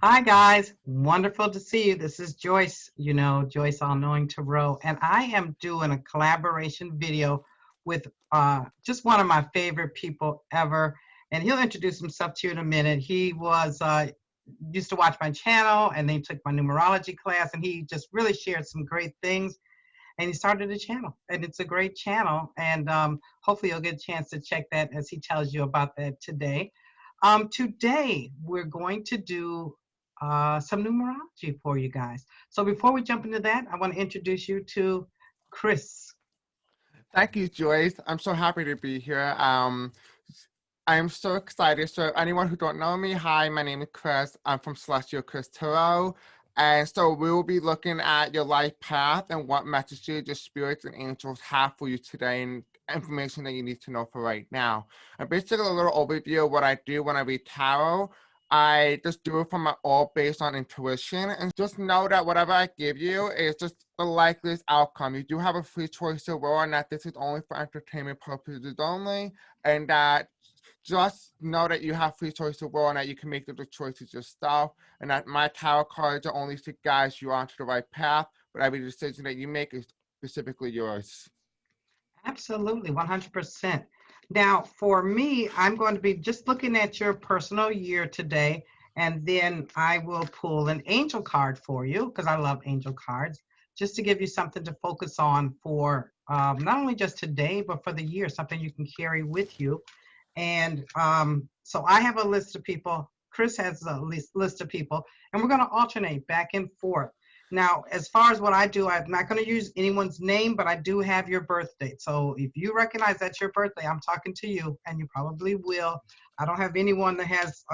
Hi, guys. Wonderful to see you. This is Joyce, Joyce All Knowing Tarot, and I am doing a collaboration video with just one of my favorite people ever. And he'll introduce himself to you in a minute. He was used to watch my channel, and then he took my numerology class, and he just really shared some great things. And he started a channel, and it's a great channel. And hopefully you'll get a chance to check that as he tells you about that today. Today, we're going to do some numerology for you guys. So before we jump into that, I want to introduce you to Chris. Thank you, Joyce. I'm so happy to be here. I'm so excited. So anyone who don't know me, hi, my name is Chris. I'm from Celestial Chris Tarot. And so we will be looking at your life path and what messages your spirits and angels have for you today and information that you need to know for right now. And basically a little overview of what I do when I read tarot. I just do it from all based on intuition, and just know that whatever I give you is just the likeliest outcome. You do have a free choice of will, and that this is only for entertainment purposes only, and that just know that you have free choice of will and that you can make the choices yourself, and that my tarot cards are only to guide you onto the right path, but every decision that you make is specifically yours. Absolutely, 100%. Now, for me, I'm going to be just looking at your personal year today, and then I will pull an angel card for you because I love angel cards, just to give you something to focus on for not only just today, but for the year, something you can carry with you. And so I have a list of people. Chris has a list of people, and we're going to alternate back and forth. Now, as far as what I do, I'm not going to use anyone's name, but I do have your birth date. So if you recognize that's your birthday, I'm talking to you, and you probably will. I don't have anyone that has,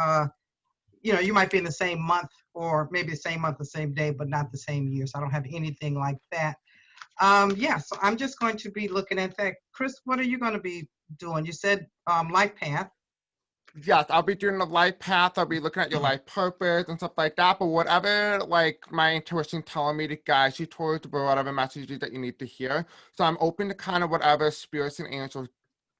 you might be in the same month or maybe the same month, the same day, but not the same year. So I don't have anything like that. Yeah, so I'm just going to be looking at that. Chris, what are you going to be doing? You said life path. Yes, I'll be doing the life path. I'll be looking at your life purpose and stuff like that. But whatever, like my intuition telling me to guide you towards, whatever messages that you need to hear. So I'm open to kind of whatever spirits and angels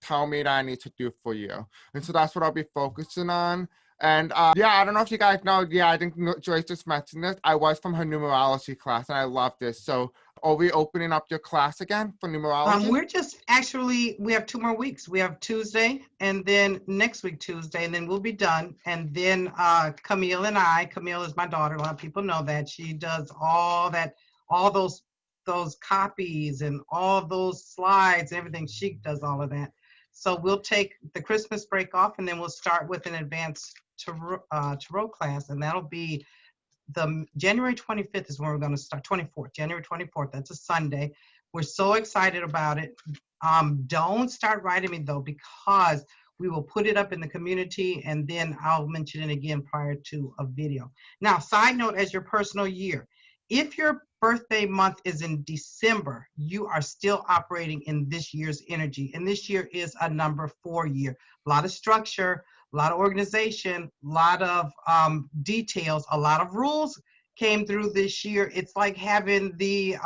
tell me that I need to do for you. And so that's what I'll be focusing on. And yeah, I don't know if you guys know. Yeah, I think Joyce just mentioned this. I was from her numerology class, and I love this. So are we opening up your class again for numerology? We're just actually, we have 2 more weeks. We have Tuesday and then next week, Tuesday, and then we'll be done. And then Camille and Camille is my daughter. A lot of people know that. She does all that, all those copies and all those slides, everything. She does all of that. So we'll take the Christmas break off, and then we'll start with an advanced tarot class, and that'll be the January 25th is when we're going to start. 24th, January 24th. That's a Sunday. We're so excited about it. Don't start writing me though, because we will put it up in the community, and then I'll mention it again prior to a video. Now, side note, as your personal year, if your birthday month is in December, you are still operating in this year's energy. And this year is a number 4 year. A lot of structure, a lot of organization, a lot of details, a lot of rules came through this year. It's like having the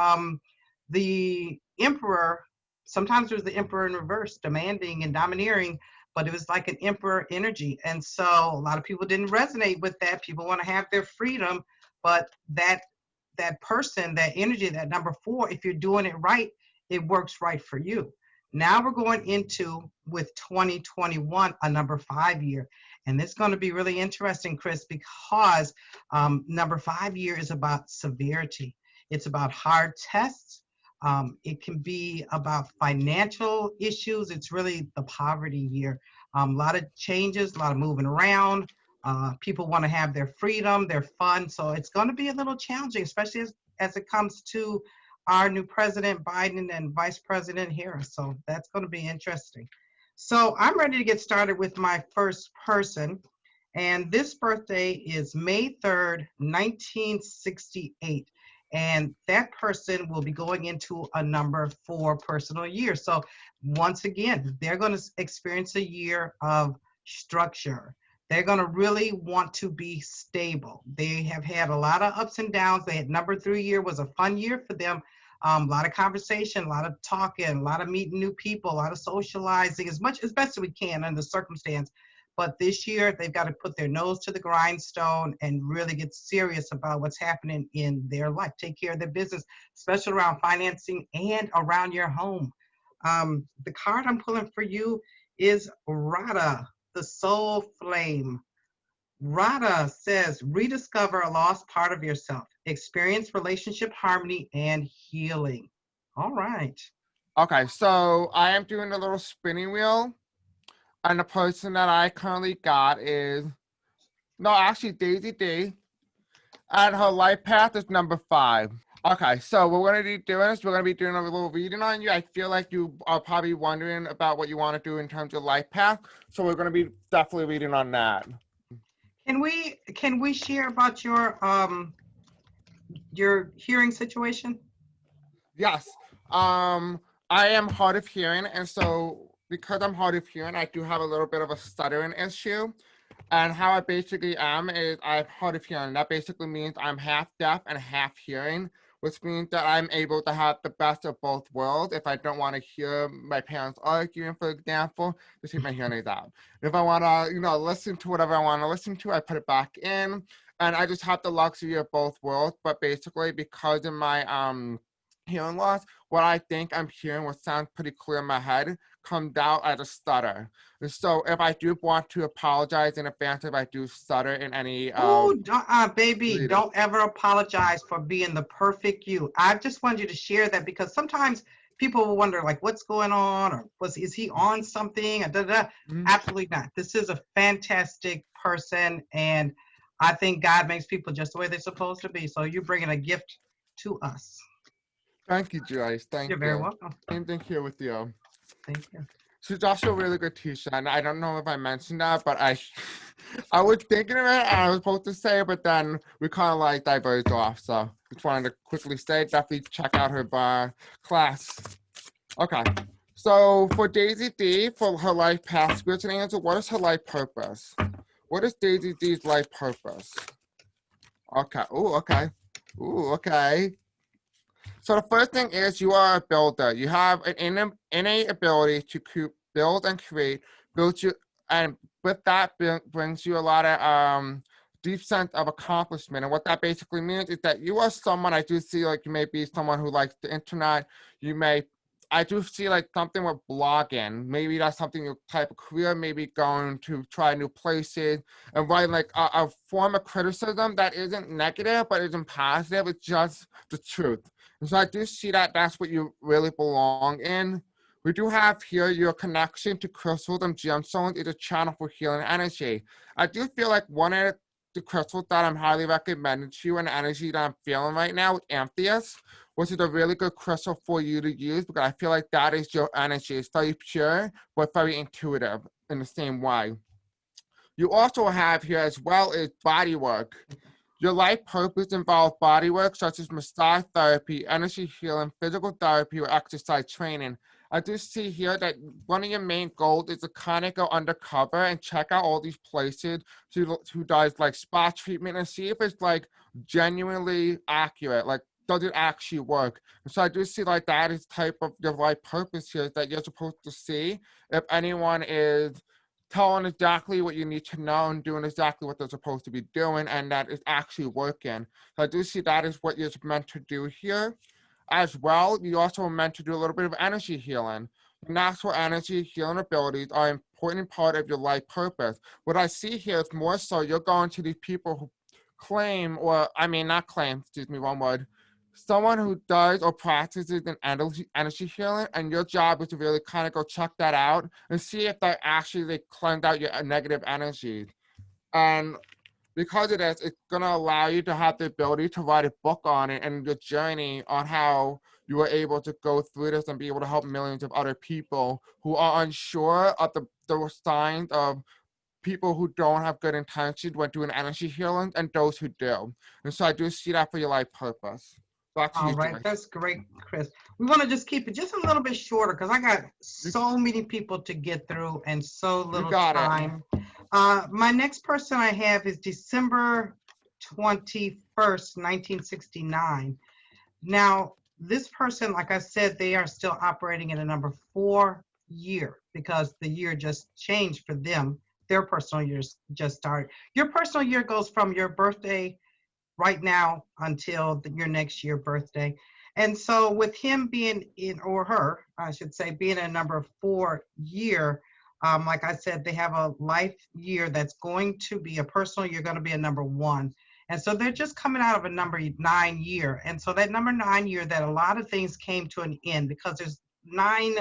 emperor. Sometimes there's the emperor in reverse, demanding and domineering, but it was like an emperor energy. And so a lot of people didn't resonate with that. People want to have their freedom, but that person, that energy, that number 4, if you're doing it right, it works right for you. Now we're going into, with 2021, a number 5 year. And it's going to be really interesting, Chris, because number 5 year is about severity. It's about hard tests. It can be about financial issues. It's really the poverty year. A lot of changes, a lot of moving around. People want to have their freedom, their fun. So it's going to be a little challenging, especially as it comes to our new President Biden and Vice President Harris. So that's going to be interesting. So I'm ready to get started with my first person. And this birthday is May 3rd, 1968. And that person will be going into a number 4 personal year. So once again, they're going to experience a year of structure. They're going to really want to be stable. They have had a lot of ups and downs. They had number 3 year was a fun year for them. A lot of conversation, a lot of talking, a lot of meeting new people, a lot of socializing, as best as we can under the circumstance. But this year, they've got to put their nose to the grindstone and really get serious about what's happening in their life. Take care of their business, especially around financing and around your home. The card I'm pulling for you is Rada, the soul flame. Rada says, rediscover a lost part of yourself, experience relationship harmony and healing. All right. Okay, so I am doing a little spinning wheel, and the person that I currently got is, no, actually Daisy D, and her life path is number 5. Okay, so what we're going to be doing is we're going to be doing a little reading on you. I feel like you are probably wondering about what you want to do in terms of life path, so we're going to be definitely reading on that. Can we share about your hearing situation? Yes. I am hard of hearing, and so because I'm hard of hearing, I do have a little bit of a stuttering issue. And how I basically am is I'm hard of hearing. That basically means I'm half deaf and half hearing, which means that I'm able to have the best of both worlds. If I don't want to hear my parents arguing, for example, just take my hearing aids out. If I want to, listen to whatever I want to listen to, I put it back in. And I just have the luxury of both worlds. But basically, because of my hearing loss, what I think I'm hearing, what sounds pretty clear in my head, comes out as a stutter. And so if I do want to apologize in advance if I do stutter in any Oh, baby, reading. don't ever apologize for being the perfect you. I just wanted you to share that because sometimes people will wonder, like, what's going on, or is he on something? Absolutely not. This is a fantastic person, and I think God makes people just the way they're supposed to be. So you're bringing a gift to us. Thank you, Joyce. Thank You're you. very welcome. Same thing here with you. Thank you. She's also a really good teacher, and I don't know if I mentioned that, but I was thinking of it, and I was supposed to say it, but then we kind of like diverged off, so just wanted to quickly say, definitely check out her class. Okay, so for Daisy D, for her life path, spiritual answer, what is her life purpose? What is Daisy D's life purpose? Okay, okay. Okay. So the first thing is you are a builder. You have an innate ability to build and create, and with that brings you a lot of deep sense of accomplishment. And what that basically means is that you are someone, I do see like you may be someone who likes the internet. I do see like something with blogging. Maybe that's something your type of career, maybe going to try new places and writing like a form of criticism that isn't negative, but isn't positive. It's just the truth. And so I do see that that's what you really belong in. We do have here your connection to crystals and gemstones is a channel for healing energy. I do feel like one of the crystals that I'm highly recommending to you and the energy that I'm feeling right now is Amethyst, which is a really good crystal for you to use because I feel like that is your energy. It's very pure, but very intuitive in the same way. You also have here as well as body work. Your life purpose involves body work such as massage therapy, energy healing, physical therapy, or exercise training. I do see here that one of your main goals is to kind of go undercover and check out all these places who does like spa treatment and see if it's like genuinely accurate, like does it actually work? And so I do see like that is type of your life purpose here that you're supposed to see if anyone is telling exactly what you need to know and doing exactly what they're supposed to be doing, and that is actually working. So I do see that is what you're meant to do here. As well, you also are meant to do a little bit of energy healing. Natural energy healing abilities are an important part of your life purpose. What I see here is more so you're going to these people who claim, or I mean not claim, excuse me, one word, someone who does or practices an energy healing, and your job is to really kind of go check that out and see if they actually cleanse out your negative energy. And because of this, it's going to allow you to have the ability to write a book on it and your journey on how you were able to go through this and be able to help millions of other people who are unsure of the signs of people who don't have good intentions when doing energy healing and those who do. And so I do see that for your life purpose. Back to All you, right, Joyce. that's great, Chris. We want to just keep it just a little bit shorter because I got so many people to get through and so little time. My next person I have is December 21st, 1969. Now, this person, like I said, they are still operating in a number 4 year because the year just changed for them. their personal years just started. Your personal year goes from your birthday right now until your next year birthday. And so with him being in, or her, I should say, being in a number 4 year, like I said, they have a life year that's going to be a personal year, going to be a number 1. And so they're just coming out of a number 9 year. And so that number 9 year, that a lot of things came to an end, because there's 9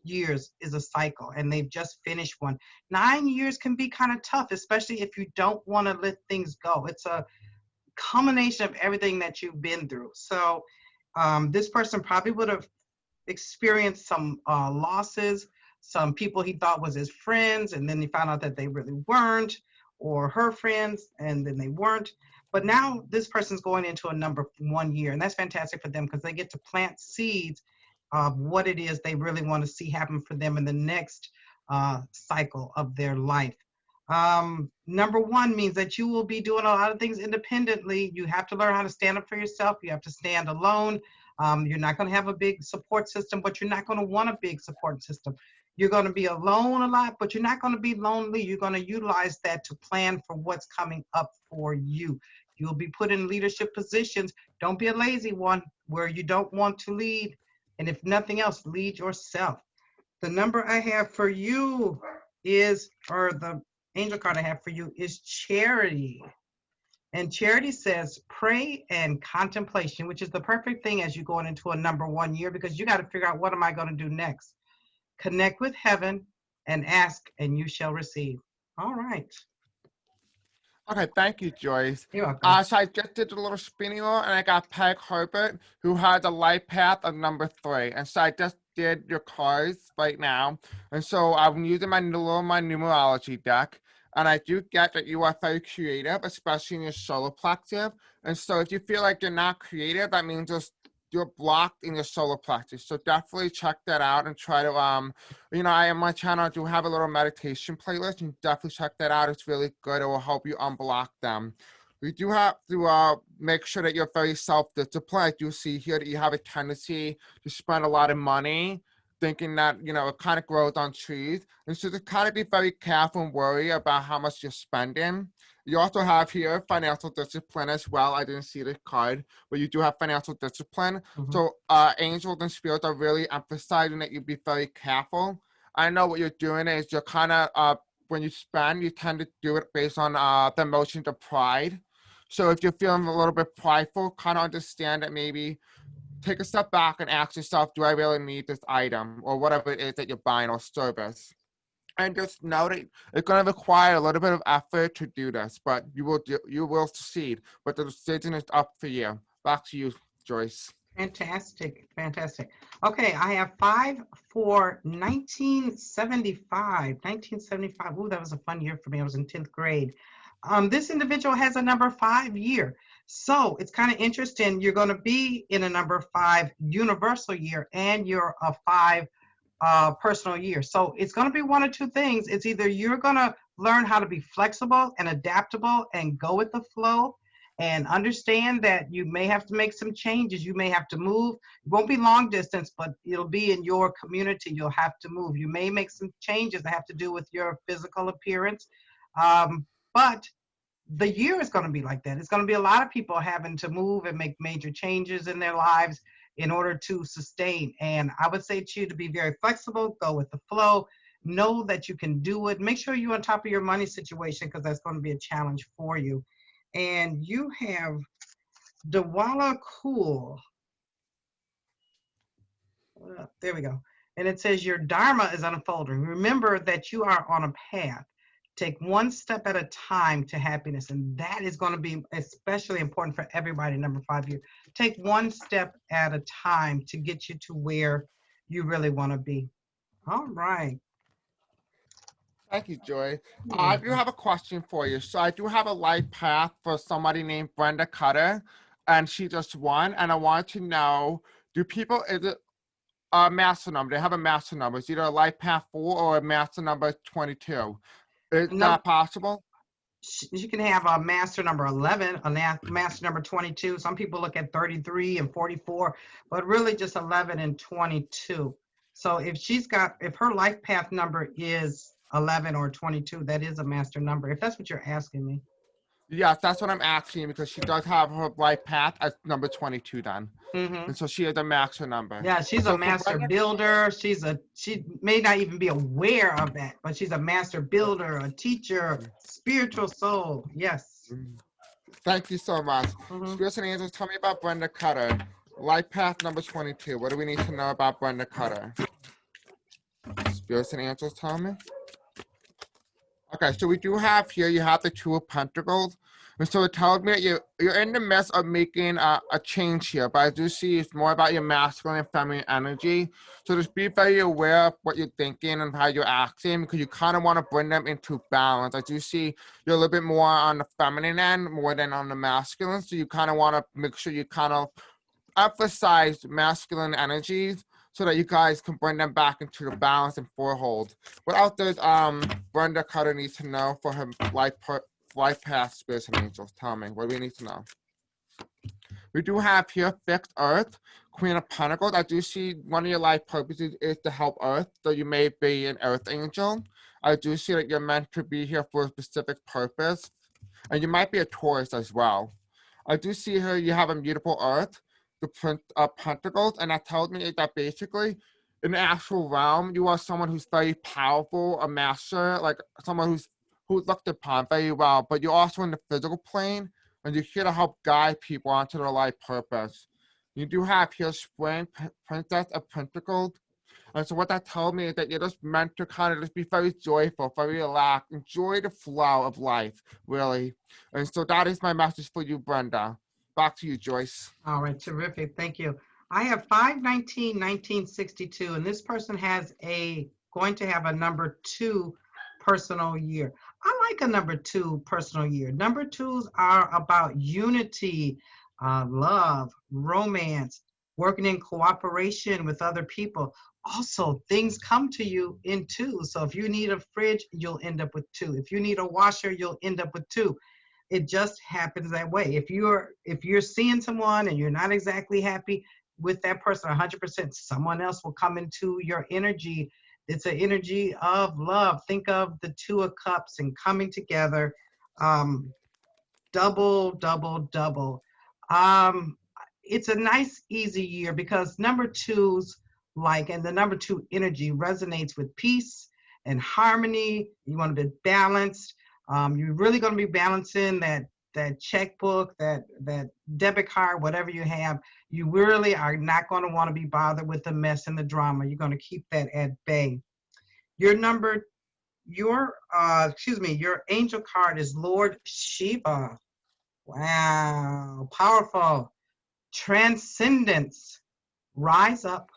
years is a cycle and they've just finished one. 9 years can be kind of tough, especially if you don't want to let things go. It's a combination of everything that you've been through. So this person probably would have experienced some losses, some people he thought was his friends, and then he found out that they really weren't, or her friends, and then they weren't. But now this person's going into a number 1 year, and that's fantastic for them because they get to plant seeds of what it is they really want to see happen for them in the next cycle of their life. Number 1 means that you will be doing a lot of things independently. You have to learn how to stand up for yourself. You have to stand alone. You're not going to have a big support system, but you're not going to want a big support system. You're going to be alone a lot, but you're not going to be lonely. You're going to utilize that to plan for what's coming up for you. You'll be put in leadership positions. Don't be a lazy one where you don't want to lead. And if nothing else, lead yourself. The number I have for you is, or the angel card I have for you is Charity. And Charity says pray and contemplation, which is the perfect thing as you're going into a number 1 year, because you got to figure out, what am I going to do next? Connect with heaven and ask, and you shall receive. All right. Okay, thank you, Joyce. You're welcome. So I just did a little spinning roll, and I got Peg Herbert, who has a life path of number 3. And so I just did your cards right now. And so I'm using my numerology deck. And I do get that you are very creative, especially in your solar plexus. And so if you feel like you're not creative, that means you're blocked in your solar plexus. So definitely check that out and try to, I on my channel, I do have a little meditation playlist, and definitely check that out. It's really good. It will help you unblock them. We do have to make sure that you're very self-disciplined. I do see here that you have a tendency to spend a lot of money, thinking that, it kind of grows on trees. And so to kind of be very careful and worry about how much you're spending. You also have here financial discipline as well. I didn't see the card, but you do have financial discipline. Mm-hmm. So angels and spirits are really emphasizing that you be very careful. I know what you're doing is you're kind of, when you spend, you tend to do it based on the emotions of pride. So if you're feeling a little bit prideful, kind of understand that maybe take a step back and ask yourself, do I really need this item or whatever it is that you're buying or service? And just know that it's going to require a little bit of effort to do this, but you will succeed. But the decision is up for you. Back to you, Joyce. Fantastic, fantastic. Okay, I have 5 for 1975. 1975. Ooh, that was a fun year for me. I was in 10th grade. This individual has a number 5 year. So it's kind of interesting. You're going to be in a number 5 universal year, and you're a 5 personal year. So it's going to be one of two things. It's either you're going to learn how to be flexible and adaptable and go with the flow and understand that you may have to make some changes. You may have to move. It won't be long distance, but it'll be in your community. You'll have to move. You may make some changes that have to do with your physical appearance. But the year is going to be like that. It's going to be a lot of people having to move and make major changes in their lives in order to sustain. And I would say to you to be very flexible, go with the flow, know that you can do it. Make sure you're on top of your money situation, because that's going to be a challenge for you. And you have Dwala Cool. There we go. And it says your Dharma is unfolding. Remember that you are on a path. Take one step at a time to happiness. And that is going to be especially important for everybody, number 5 year. Take one step at a time to get you to where you really want to be. All right. Thank you, Joy. I do have a question for you. So I do have a life path for somebody named Brenda Cutter, and she just won. And I want to know, is it a master number? They have a master number. It's either a life path 4 or a master number 22. Is that possible? You can have a master number 11, a master number 22. Some people look at 33 and 44, but really just 11 and 22. So if her life path number is 11 or 22. That is a master number, if that's what you're asking me. Yes, that's what I'm asking because she does have her life path as number 22 then. Mm-hmm. And so she is a master number. Yeah, she's a So for master Brenda, builder. She may not even be aware of that, but she's a master builder, a teacher, spiritual soul. Yes. thank you so much. Mm-hmm. Spirits and angels, tell me about Brenda Cutter. Life path number 22. What do we need to know about Brenda Cutter? Spirits and angels, tell me. Okay, so we do have here, you have the Two of Pentacles. And so it tells me that you're in the midst of making a change here, but I do see it's more about your masculine and feminine energy. So just be very aware of what you're thinking and how you're acting because you kind of want to bring them into balance. I do see you're a little bit more on the feminine end more than on the masculine. So you kind of want to make sure you kind of emphasize masculine energies so that you guys can bring them back into the balance and forehold. What else does Brenda Cutter need to know for her life path, spirits and angels? Tell me, what do we need to know? We do have here fixed earth, Queen of Pentacles. I do see one of your life purposes is to help earth, so you may be an earth angel. I do see that you're meant to be here for a specific purpose, and you might be a Taurus as well. I do see here you have a mutable earth, the Prince of Pentacles, and that tells me that basically in the actual realm, you are someone who's very powerful, a master, like someone who's looked upon very well, but you're also in the physical plane, and you're here to help guide people onto their life purpose. You do have here Spring, Princess of Pentacles, and so what that tells me is that you're just meant to kind of just be very joyful, very relaxed, enjoy the flow of life, really. And so that is my message for you, Brenda. Back to you, Joyce. All right, terrific. Thank you. I have 5/19/1962, and this person has going to have a number 2 personal year. I like a number 2 personal year. Number 2s are about unity, love, romance, working in cooperation with other people. Also, things come to you in 2. So if you need a fridge, you'll end up with 2. If you need a washer, you'll end up with 2. It just happens that way. If you're seeing someone and you're not exactly happy with that person 100%, someone else will come into your energy. It's an energy of love. Think of the Two of Cups and coming together. Double, double, double. It's a nice, easy year because number 2s and the number 2 energy resonates with peace and harmony. You want to be balanced. You're really going to be balancing that checkbook, that debit card, whatever you have. You really are not going to want to be bothered with the mess and the drama. You're going to keep that at bay. Your angel card is Lord Shiva. Wow, powerful. Transcendence. Rise up.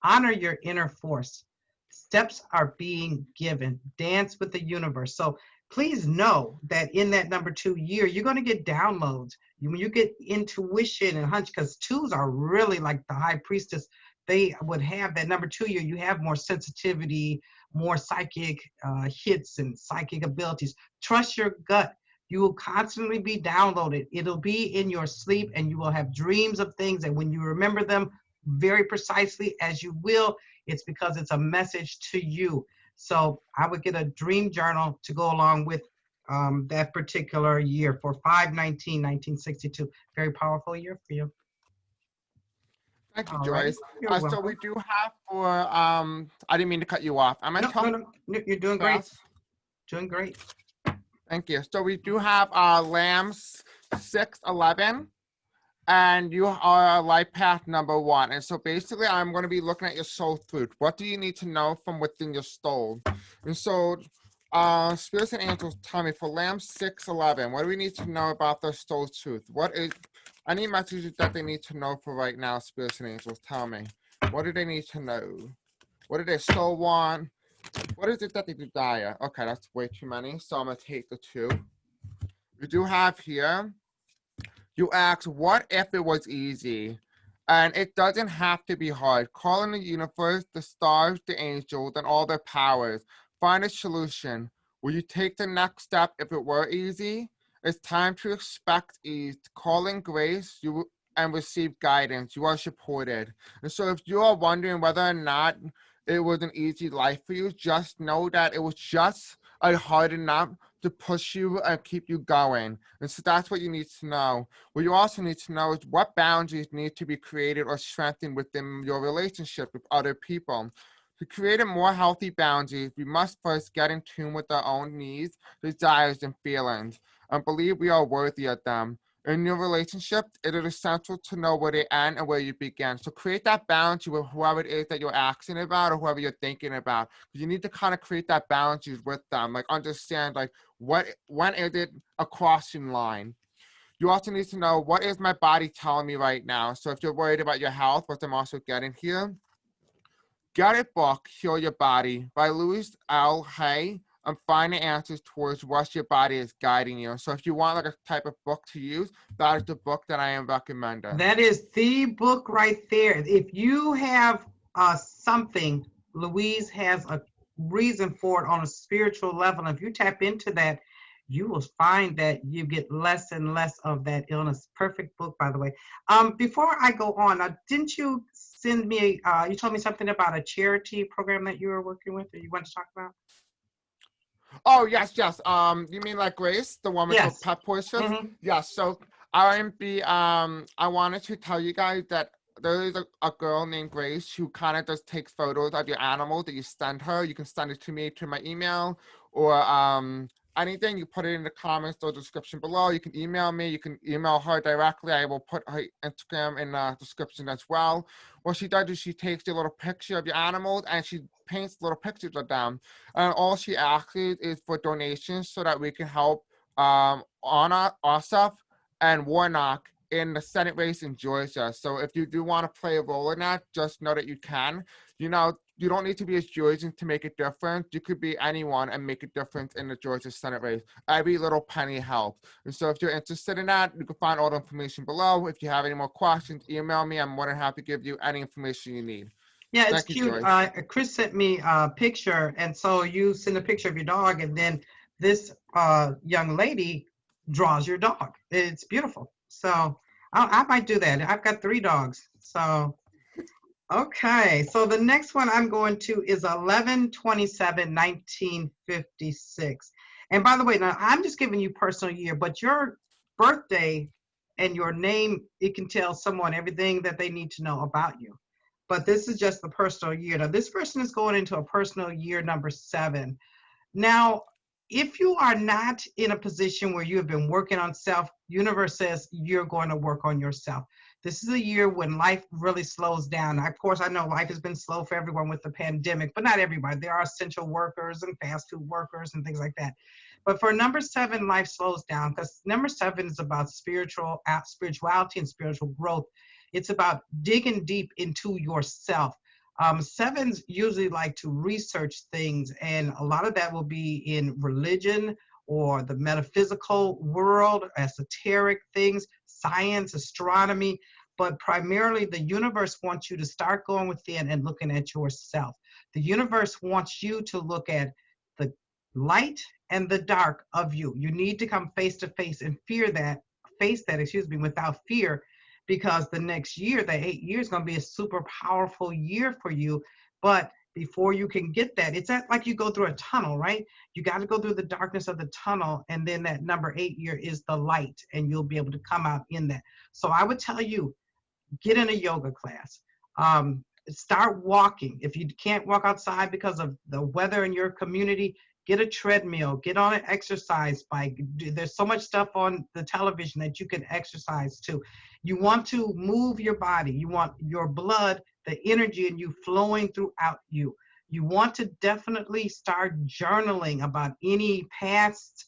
Honor your inner force. Steps are being given. Dance with the universe. So please know that in that number 2 year, you're going to get downloads. When you get intuition and hunch, because 2s are really like the high priestess, they would have that number 2 year, you have more sensitivity, more psychic hits and psychic abilities. Trust your gut. You will constantly be downloaded. It'll be in your sleep and you will have dreams of things. And when you remember them very precisely as you will, it's because it's a message to you. So I would get a dream journal to go along with that particular year for 5/19/1962. Very powerful year for you. Thank you, All right. Joyce. You're So welcome. we do have for, I didn't mean to cut you off. Am I No. You're doing great. fast? Doing great. Thank you. So we do have Lambs 611. And you are a life path number 1. And so basically I'm going to be looking at your soul truth. What do you need to know from within your soul? And so spirits and angels tell me for Lamb 611, what do we need to know about their soul truth? What is any messages that they need to know for right now, spirits and angels? Tell me. What do they need to know? What do their soul want? What is it that they desire? Okay, that's way too many. So I'm going to take the 2. We do have here, you ask, what if it was easy? And it doesn't have to be hard. Call in the universe, the stars, the angels, and all their powers. Find a solution. Will you take the next step if it were easy? It's time to expect ease. Call in grace and receive guidance. You are supported. And so if you are wondering whether or not it was an easy life for you. Just know that it was just hard enough to push you and keep you going. And so that's what you need to know. What you also need to know is what boundaries need to be created or strengthened within your relationship with other people. To create a more healthy boundaries, we must first get in tune with our own needs, desires, and feelings, and believe we are worthy of them. In your relationship, it is essential to know where they end and where you begin. So create that boundary with whoever it is that you're asking about or whoever you're thinking about. You need to kind of create that boundaries with them, like understand like when is it a crossing line. You also need to know what is my body telling me right now. So if you're worried about your health, what I'm also getting here, get a book, Heal Your Body by Louise L. Hay, and find the answers towards what your body is guiding you. So if you want like a type of book to use, that is the book that I am recommending. That is the book right there. If you have something, Louise has a reason for it on a spiritual level. If you tap into that, you will find that you get less and less of that illness. Perfect book, by the way. Before I go on, didn't you send me, you told me something about a charity program that you were working with or you want to talk about? Oh, yes, yes. You mean like Grace, the woman with Yes. pet portraits? Mm-hmm. Yes. So I wanted to tell you guys that there is a girl named Grace who kind of just takes photos of your animals that you send her. You can send it to me to my email or anything. You put it in the comments or description below. You can email me. You can email her directly. I will put her Instagram in the description as well. What she does is she takes a little picture of your animals and she paints little pictures of them. And all she asks is for donations so that we can help Anna Ossoff and Warnock in the Senate race in Georgia. So if you do want to play a role in that, just know that you can. You know, you don't need to be a Georgian to make a difference. You could be anyone and make a difference in the Georgia Senate race. Every little penny helps. And so if you're interested in that, you can find all the information below. If you have any more questions, email me. I'm more than happy to give you any information you need. Yeah, it's Thank you, cute. Joyce. Chris sent me a picture, and so you send a picture of your dog, and then this young lady draws your dog. It's beautiful. So I might do that. I've got 3 dogs. So, okay. So the next one I'm going to is 11/27/1956. And by the way, now I'm just giving you personal year, but your birthday and your name, it can tell someone everything that they need to know about you. But this is just the personal year. Now, this person is going into a personal year number 7. Now, if you are not in a position where you have been working on self, universe says you're going to work on yourself. This is a year when life really slows down. Of course, I know life has been slow for everyone with the pandemic, but not everybody. There are essential workers and fast food workers and things like that. But for number 7, life slows down because number 7 is about spirituality and spiritual growth. It's about digging deep into yourself. 7s usually like to research things, and a lot of that will be in religion or the metaphysical world, esoteric things, science, astronomy, but primarily the universe wants you to start going within and looking at yourself. The universe wants you to look at the light and the dark of you. You need to come face to face and face that, without fear, because the next year, the 8 years, is going to be a super powerful year for you. But before you can get that, it's like you go through a tunnel, right? You got to go through the darkness of the tunnel, and then that number 8 year is the light, and you'll be able to come out in that. So I would tell you, get in a yoga class. Start walking. If you can't walk outside because of the weather in your community, get a treadmill, get on an exercise bike. There's so much stuff on the television that you can exercise too. You want to move your body. You want your blood, the energy in you flowing throughout you. You want to definitely start journaling about any past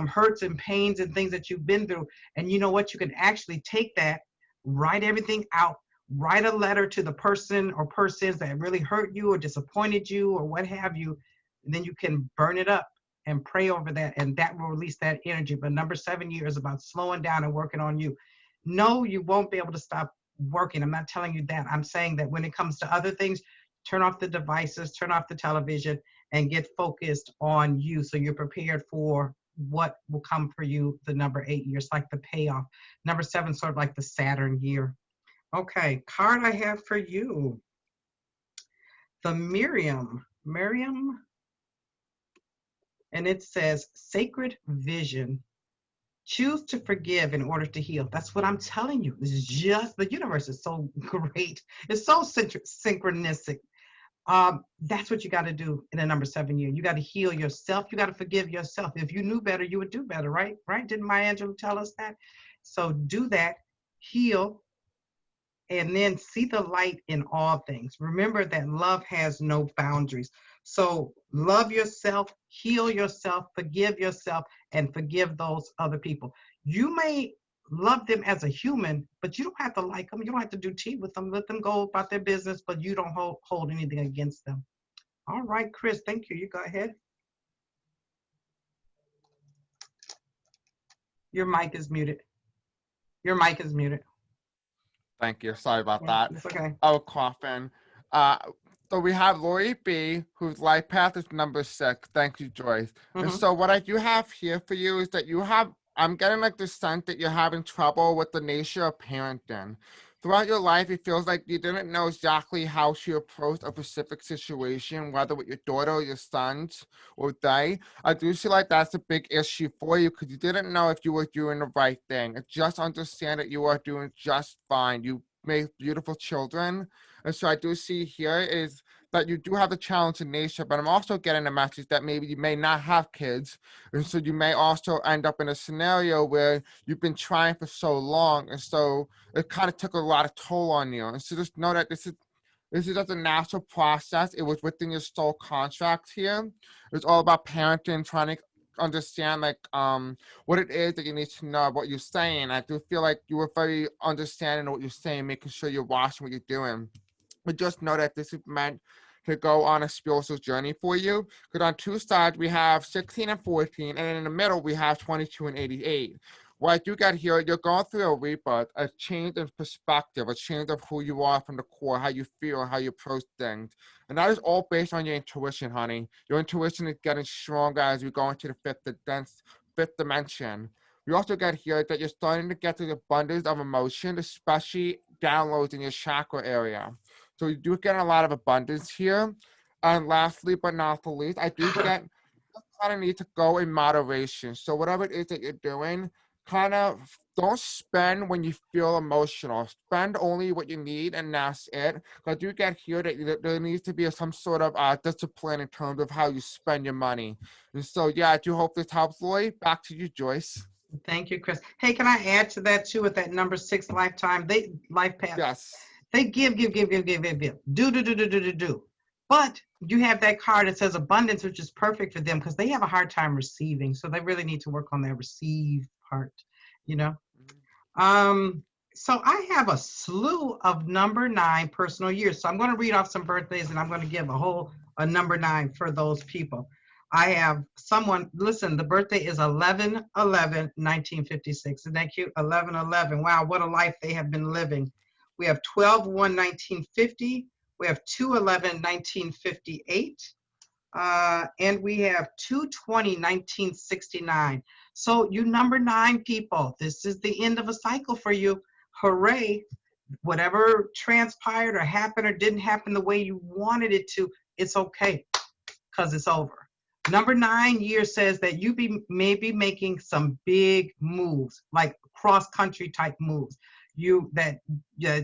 hurts and pains and things that you've been through. And you know what? You can actually take that, write everything out, write a letter to the person or persons that really hurt you or disappointed you or what have you. And then you can burn it up and pray over that, and that will release that energy. But number 7 year is about slowing down and working on you. No, you won't be able to stop working. I'm not telling you that. I'm saying that when it comes to other things, turn off the devices, turn off the television, and get focused on you so you're prepared for what will come for you the number 8 years, like the payoff. Number 7, sort of like the Saturn year. Okay, card I have for you. the Miriam, and it says sacred vision. Choose to forgive in order to heal. That's what I'm telling you. This is just, the universe is so great. It's so synchronistic. That's what you got to do in the number 7 year. You got to heal yourself. You got to forgive yourself. If you knew better, you would do better, right? Right? Didn't Maya Angelou tell us that? So do that, heal, and then see the light in all things. Remember that love has no boundaries. So love yourself, heal yourself, and forgive those other people. You may love them as a human, but you don't have to like them. You don't have to do tea with them. Let them go about their business, but you don't hold anything against them. All right, Chris, thank you. You go ahead. Your mic is muted. Your mic is muted. Thank you. Sorry about Yeah, that. it's okay. I was coughing. Uh, so we have Lori B, whose life path is number 6. Thank you, Joyce. And so what I do have here for you is that I'm getting like the sense that you're having trouble with the nature of parenting. Throughout your life, it feels like you didn't know exactly how to approach a specific situation, whether with your daughter or your sons or they. I do feel like that's a big issue for you because you didn't know if you were doing the right thing. Just understand that you are doing just fine. You made beautiful children. And so I do see here is that you do have the challenge in nature, but I'm also getting a message that maybe you may not have kids. And so you may also end up in a scenario where you've been trying for so long. And so it kind of took a lot of toll on you. And so just know that this is just a natural process. It was within your soul contract here. It's all about parenting, trying to understand like what it is that you need to know, what you're saying. I do feel like you were very understanding of what you're saying, making sure you're watching what you're doing. But just know that this is meant to go on a spiritual journey for you. Because on two sides, we have 16 and 14, and then in the middle, we have 22 and 88. What I do get here, you're going through a rebirth, a change in perspective, a change of who you are from the core, how you feel, how you approach things. And that is all based on your intuition, honey. Your intuition is getting stronger as we go into the fifth dimension. We also get here that you're starting to get to the abundance of emotion, especially downloads in your chakra area. So you do get a lot of abundance here. And lastly, but not the least, I do get kind of need to go in moderation. So whatever it is that you're doing, kind of don't spend when you feel emotional. Spend only what you need, and that's it. I do get here that there needs to be some sort of discipline in terms of how you spend your money. And so, yeah, I do hope this helps, Lloyd. Back to you, Joyce. Thank you, Chris. Hey, can I add to that too with that number 6 lifetime? Life path. Yes. They give. Do. But you have that card that says abundance, which is perfect for them because they have a hard time receiving. So they really need to work on their receive part, you know? So I have a slew of number 9 personal years. So I'm going to read off some birthdays and I'm going to give a number 9 for those people. I have someone, listen, the birthday is 11/11/1956. Isn't that cute? 11/11. Wow, what a life they have been living. We have 12/1/1950. We have 2/11/1958. And we have 2/20/1969. So you number 9 people, this is the end of a cycle for you. Hooray. Whatever transpired or happened or didn't happen the way you wanted it to, it's okay because it's over. Number 9 year says that you may be making some big moves, like cross-country type moves. That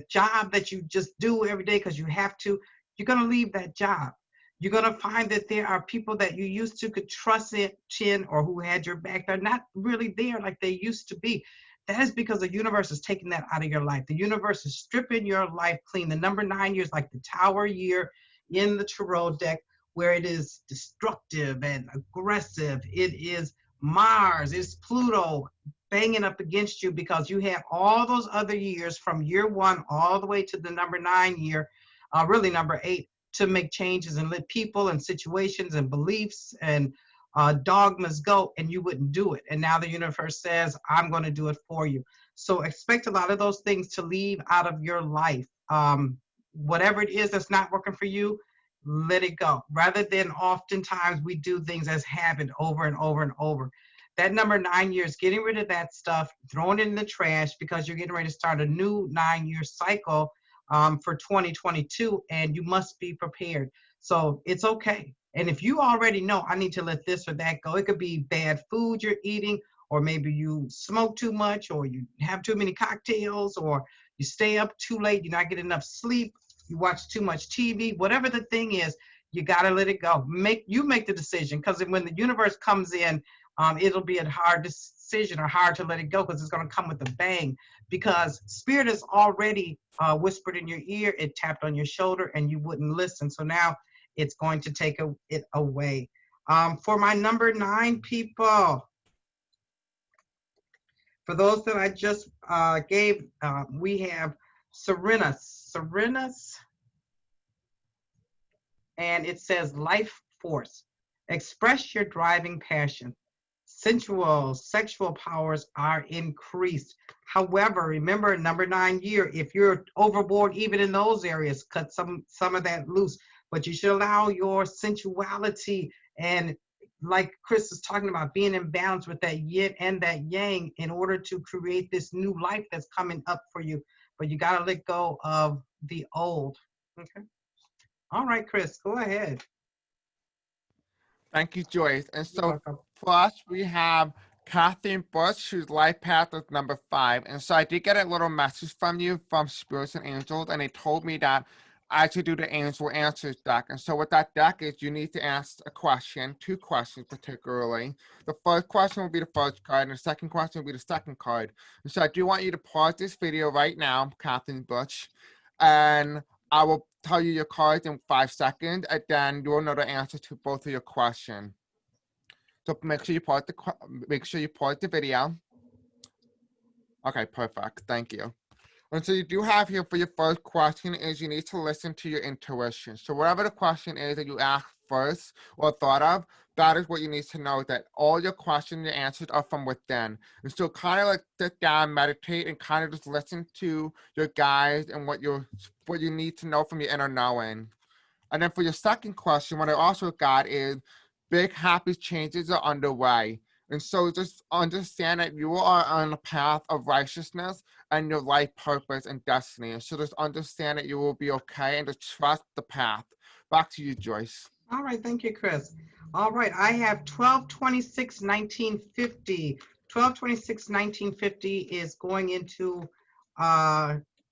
job that you just do every day because you have to, you're going to leave that job. You're going to find that there are people that you used to could trust in or who had your back. They're not really there like they used to be. That is because the universe is taking that out of your life. The universe is stripping your life clean. The number 9 year is like the Tower year in the tarot deck, where it is destructive and aggressive. It is Mars, it's Pluto banging up against you because you have all those other years from year 1 all the way to the number 9 year, really number 8, to make changes and let people and situations and beliefs and dogmas go, and you wouldn't do it. And now the universe says, I'm going to do it for you. So expect a lot of those things to leave out of your life. Whatever it is that's not working for you, let it go. Rather than oftentimes we do things as habit over and over and over. That number 9 years, getting rid of that stuff, throwing it in the trash because you're getting ready to start a new 9 year cycle for 2022, and you must be prepared. So it's okay. And if you already know, I need to let this or that go, it could be bad food you're eating, or maybe you smoke too much, or you have too many cocktails, or you stay up too late, you're not getting enough sleep, you watch too much TV, whatever the thing is, you got to let it go. Make the decision, because when the universe comes in, it'll be a hard decision or hard to let it go, because it's going to come with a bang, because spirit has already whispered in your ear, it tapped on your shoulder, and you wouldn't listen. So now it's going to take it away. For my number 9 people, for those that I just gave, we have Serenus, and it says life force. Express your driving passion. Sensual, sexual powers are increased. However, remember, number 9 year, if you're overboard even in those areas, cut some of that loose. But you should allow your sensuality, and like Chris is talking about, being in balance with that yin and that yang in order to create this new life that's coming up for you. But you got to let go of the old. Okay. All right, Chris, go ahead. Thank you, Joyce. And You're so welcome. for us, we have Kathleen Bush, whose life path is number 5. And so I did get a little message from you from Spirits and Angels, and they told me that I should do the Angel Answers deck. And so what that deck is, you need to ask a question, 2 questions particularly. The first question will be the first card, and the second question will be the second card. And so I do want you to pause this video right now, Kathleen Bush, and I will tell you your cards in 5 seconds, and then you'll know the answer to both of your questions. So make sure you pause the video. Okay, perfect. Thank you. And so you do have here for your first question is you need to listen to your intuition. So whatever the question is that you ask first or thought of, that is what you need to know, that all your questions and answers are from within. And so kind of like sit down, meditate, and kind of just listen to your guides and what you need to know from your inner knowing. And then for your second question, what I also got is big happy changes are underway. And so just understand that you are on a path of righteousness and your life purpose and destiny. And so just understand that you will be okay and just trust the path. Back to you, Joyce. All right, thank you, Chris. All right, I have 12/26/1950. 12/26/1950 is going into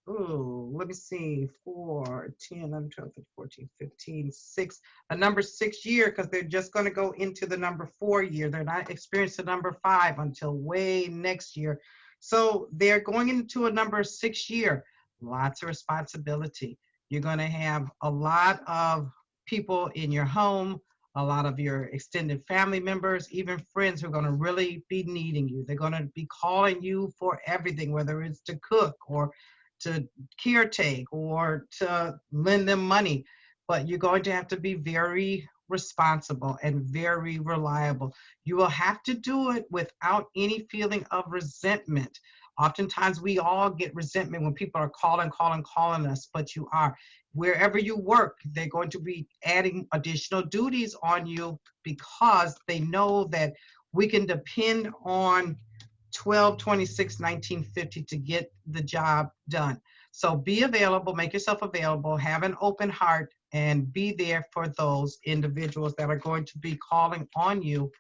let me see, 4, 10, 11, 12, 13, 14, 15, 6, a number 6 year, because they're just going to go into the number 4 year. They're not experiencing the number 5 until way next year. So they're going into a number 6 year. Lots of responsibility. You're going to have a lot of people in your home, a lot of your extended family members, even friends who are going to really be needing you. They're going to be calling you for everything, whether it's to cook or to caretake or to lend them money. But you're going to have to be very responsible and very reliable. You will have to do it without any feeling of resentment. Oftentimes we all get resentment when people are calling us, but you are. Wherever you work, they're going to be adding additional duties on you, because they know that we can depend on 12/26/1950 to get the job done. So be available, make yourself available, have an open heart, and be there for those individuals that are going to be calling on you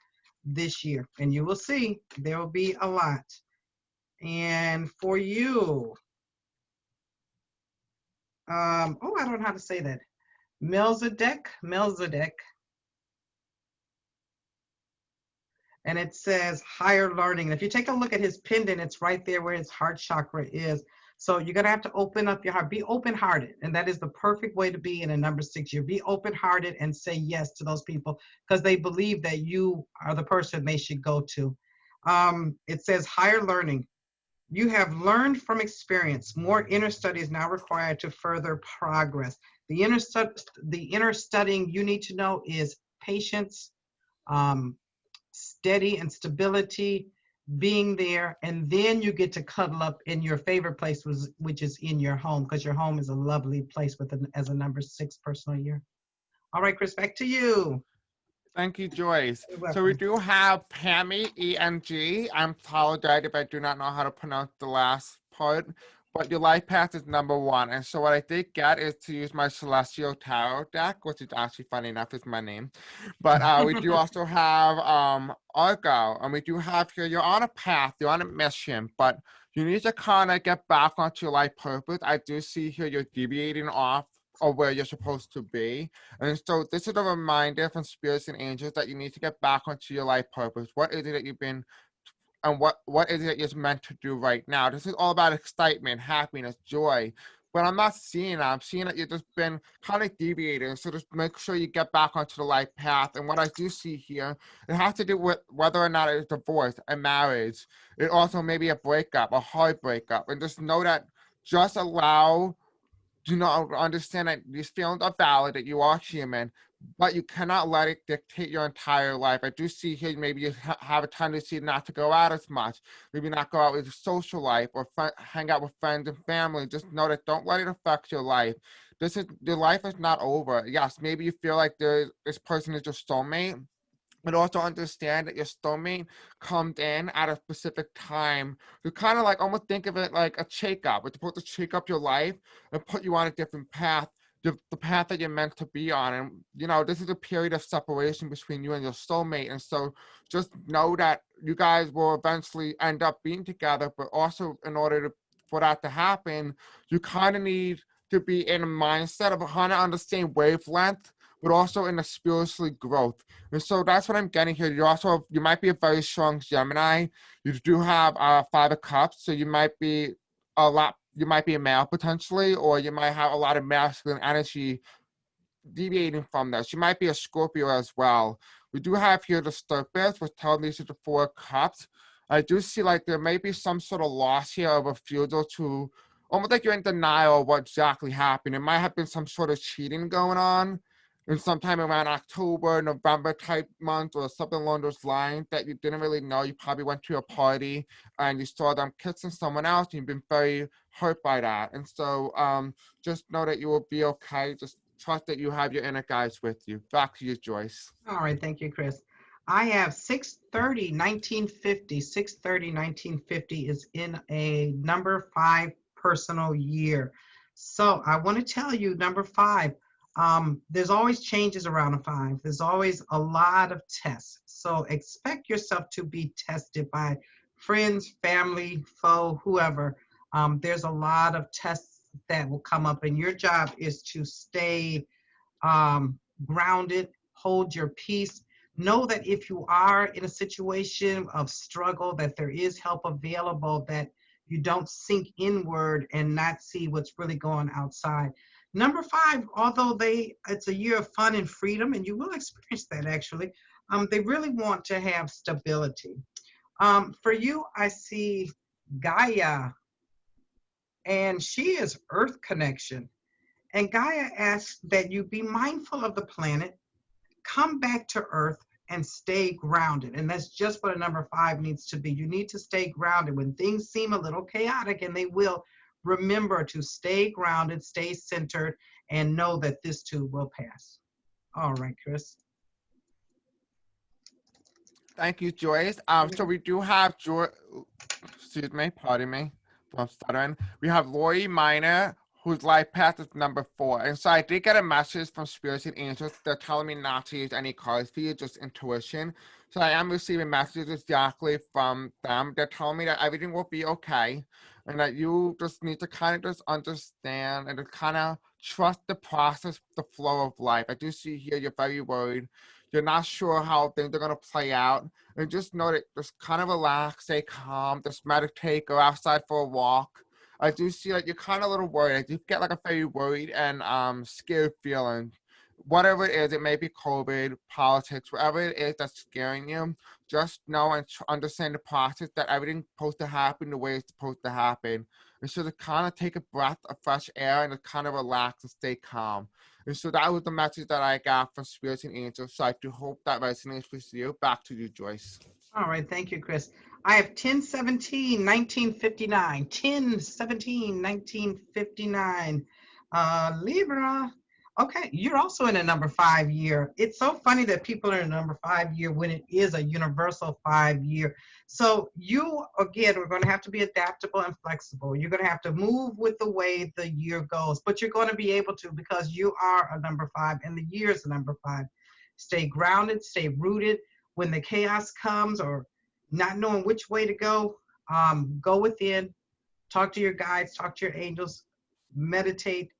this year. And you will see there will be a lot. And for you, I don't know how to say that. Melchizedek. And it says higher learning. And if you take a look at his pendant, it's right there where his heart chakra is. So you're going to have to open up your heart. Be open-hearted. And that is the perfect way to be in a number 6 year. Be open-hearted and say yes to those people, because they believe that you are the person they should go to. It says higher learning. You have learned from experience. More inner study is now required to further progress. The inner studying you need to know is patience, steady and stability, being there, and then you get to cuddle up in your favorite place, which is in your home, because your home is a lovely place as a number 6 personal year. All right, Chris, back to you. Thank you, Joyce. So we do have Pammy, ENG. I apologize if I do not know how to pronounce the last part, but your life path is number 1. And so what I did get is to use my Celestial Tarot deck, which is actually funny enough is my name. But we do also have Argo, and we do have here, you're on a path, you're on a mission, but you need to kind of get back onto your life purpose. I do see here you're deviating off of where you're supposed to be. And so this is a reminder from spirits and angels that you need to get back onto your life purpose. What is it that you've been, and what is it that you're meant to do right now? This is all about excitement, happiness, joy. But I'm not seeing that. I'm seeing that you've just been kind of deviating. So just make sure you get back onto the life path. And what I do see here, it has to do with whether or not it's divorce, a marriage. It also may be a breakup, a hard breakup. And just know that just understand that these feelings are valid, that you are human, but you cannot let it dictate your entire life. I do see here maybe you have a tendency not to go out as much, maybe not go out with your social life or hang out with friends and family. Just know that don't let it affect your life. Your life is not over. Yes, maybe you feel like this person is your soulmate, but also understand that your soulmate comes in at a specific time. You kind of like almost think of it like a shake-up. It's supposed to shake up your life and put you on a different path, the path that you're meant to be on. And, this is a period of separation between you and your soulmate. And so just know that you guys will eventually end up being together, but also in order for that to happen, you kind of need to be in a mindset of kind of understand wavelength, but also in the spiritually growth. And so that's what I'm getting here. You might be a very strong Gemini. You do have 5 of Cups, so you might be a male potentially, or you might have a lot of masculine energy deviating from this. You might be a Scorpio as well. We do have here the Starfish, which tells me this is the 4 of Cups. I do see like there may be some sort of loss here of refusal to, almost like you're in denial of what exactly happened. It might have been some sort of cheating going on in sometime around October, November type month, or something along those lines that you didn't really know. You probably went to a party and you saw them kissing someone else, and you've been very hurt by that. And so just know that you will be okay. Just trust that you have your inner guides with you. Back to you, Joyce. All right, thank you, Chris. I have 6/30/1950. 6/30/1950 is in a number 5 personal year. So I want to tell you, number 5, there's always changes around a 5. There's always a lot of tests. So expect yourself to be tested by friends, family, foe, whoever. There's a lot of tests that will come up, and your job is to stay grounded, hold your peace. Know that if you are in a situation of struggle, that there is help available, that you don't sink inward and not see what's really going outside. Number 5, although it's a year of fun and freedom, and you will experience that actually, they really want to have stability. For you, I see Gaia, and she is Earth connection. And Gaia asks that you be mindful of the planet, come back to Earth, and stay grounded. And that's just what a number 5 needs to be. You need to stay grounded. When things seem a little chaotic, and they will, remember to stay grounded, stay centered, and know that this too will pass. All right, Chris. Thank you, Joyce. So we do have excuse me, pardon me, I'm stuttering. We have Lori Minor, whose life path is number 4. And so I did get a message from spirits and angels. They're telling me not to use any cards for you, just intuition. So I am receiving messages directly from them. They're telling me that everything will be okay, and that you just need to kind of just understand and to kind of trust the process, the flow of life. I do see here you're very worried. You're not sure how things are going to play out. And just know that just kind of relax, stay calm, just meditate, go outside for a walk. I do see like you're kind of a little worried. I do get like a very worried and scared feeling. Whatever it is, it may be COVID, politics, whatever it is that's scaring you, just know and understand the process that everything's supposed to happen the way it's supposed to happen. And so to kind of take a breath of fresh air and to kind of relax and stay calm. And so that was the message that I got from spirits and angels. So I do hope that resonates with you. Back to you, Joyce. All right, thank you, Chris. I have 10/17/1959. 10/17/1959. Libra. Okay, you're also in a number 5 year. It's so funny that people are in a number 5 year when it is a universal 5 year. So you, again, we're going to have to be adaptable and flexible. You're going to have to move with the way the year goes, but you're going to be able to because you are a number 5 and the year is a number 5. Stay grounded, stay rooted. When the chaos comes or not knowing which way to go within, talk to your guides, talk to your angels, meditate,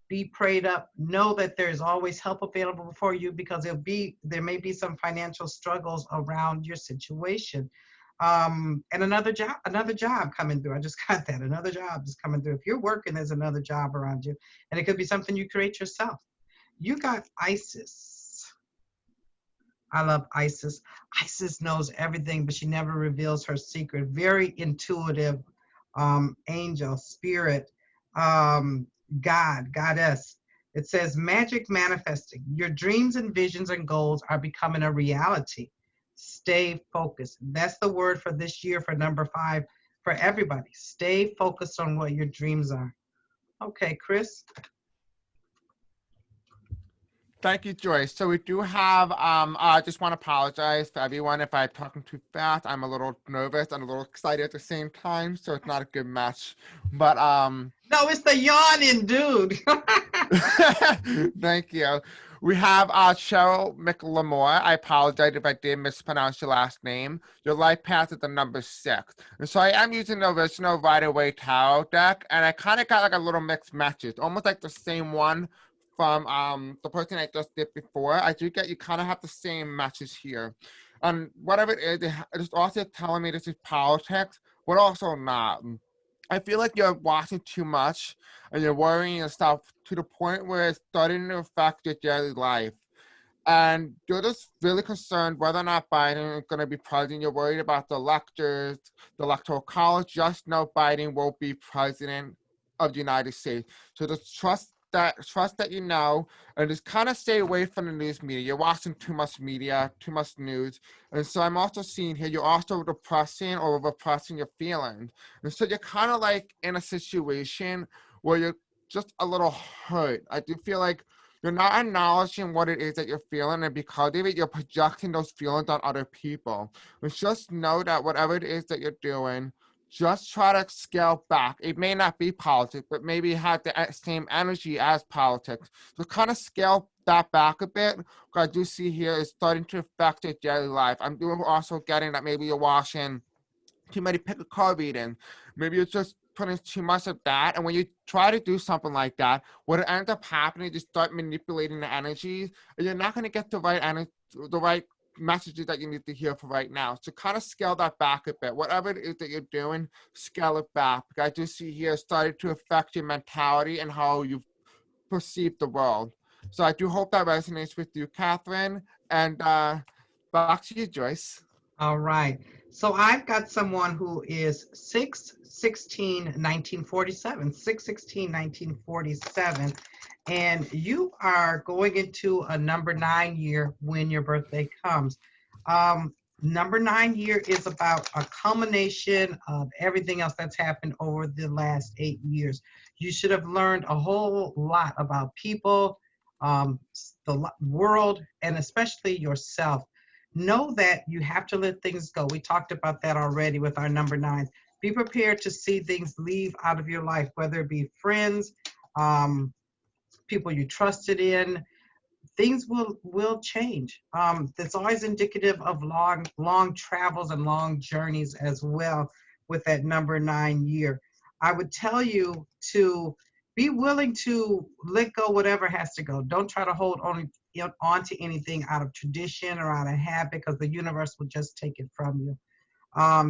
be prayed up, know that there's always help available for you because there may be some financial struggles around your situation. And another job coming through. I just got that. Another job is coming through. If you're working, there's another job around you. And it could be something you create yourself. You got Isis. I love Isis. Isis knows everything, but she never reveals her secret. Very intuitive, angel, spirit, God, goddess. It says magic manifesting. Your dreams and visions and goals are becoming a reality. Stay focused. That's the word for this year for number 5 for everybody. Stay focused on what your dreams are. Okay, Chris. Thank you, Joyce. So we do have, I just want to apologize for everyone if I'm talking too fast. I'm a little nervous and a little excited at the same time, so it's not a good match. But No, it's the yawning dude. thank you. We have Cheryl McLemore. I apologize if I did mispronounce your last name. Your life path is the number 6. And so I am using the original Rider-Waite Tarot deck, and I kind of got like a little mixed matches, almost like the same one from the person I just did before. I do get you kind of have the same matches here. And whatever it is, it's also telling me this is politics, but also not. I feel like you're watching too much and you're worrying yourself to the point where it's starting to affect your daily life. And you're just really concerned whether or not Biden is going to be president. You're worried about the electors, the electoral college. Just know Biden will be president of the United States. So just trust that you know, and just kind of stay away from the news media. You're watching too much media, too much news. And so I'm also seeing here you're also depressing or repressing your feelings. And so you're kind of like in a situation where you're just a little hurt. I do feel like you're not acknowledging what it is that you're feeling, and because of it, you're projecting those feelings on other people. But just know that whatever it is that you're doing, just try to scale back. It may not be politics, but maybe have the same energy as politics. So kind of scale that back a bit. What I do see here is starting to affect your daily life. I'm doing also getting that maybe you're watching too many pick a card reading. Maybe you're just putting too much of that. And when you try to do something like that, what ends up happening is you start manipulating the energies, and you're not going to get the right energy, the right messages that you need to hear for right now. So kind of scale that back a bit. Whatever it is that you're doing, scale it back. Because I do see here starting to affect your mentality and how you perceive the world. So I do hope that resonates with you, Catherine. And back to you, Joyce. All right. So I've got someone who is 6/16/1947, 6/16/1947, and you are going into a number 9 year when your birthday comes. Number 9 year is about a culmination of everything else that's happened over the last 8 years. You should have learned a whole lot about people, the world, and especially yourself. Know that you have to let things go. We talked about that already with our number 9. Be prepared to see things leave out of your life, whether it be friends, people you trusted in. Things will change. That's always indicative of long travels and long journeys as well with that number 9 year. I would tell you to be willing to let go whatever has to go. Don't try to hold on to anything out of tradition or out of habit, because the universe will just take it from you.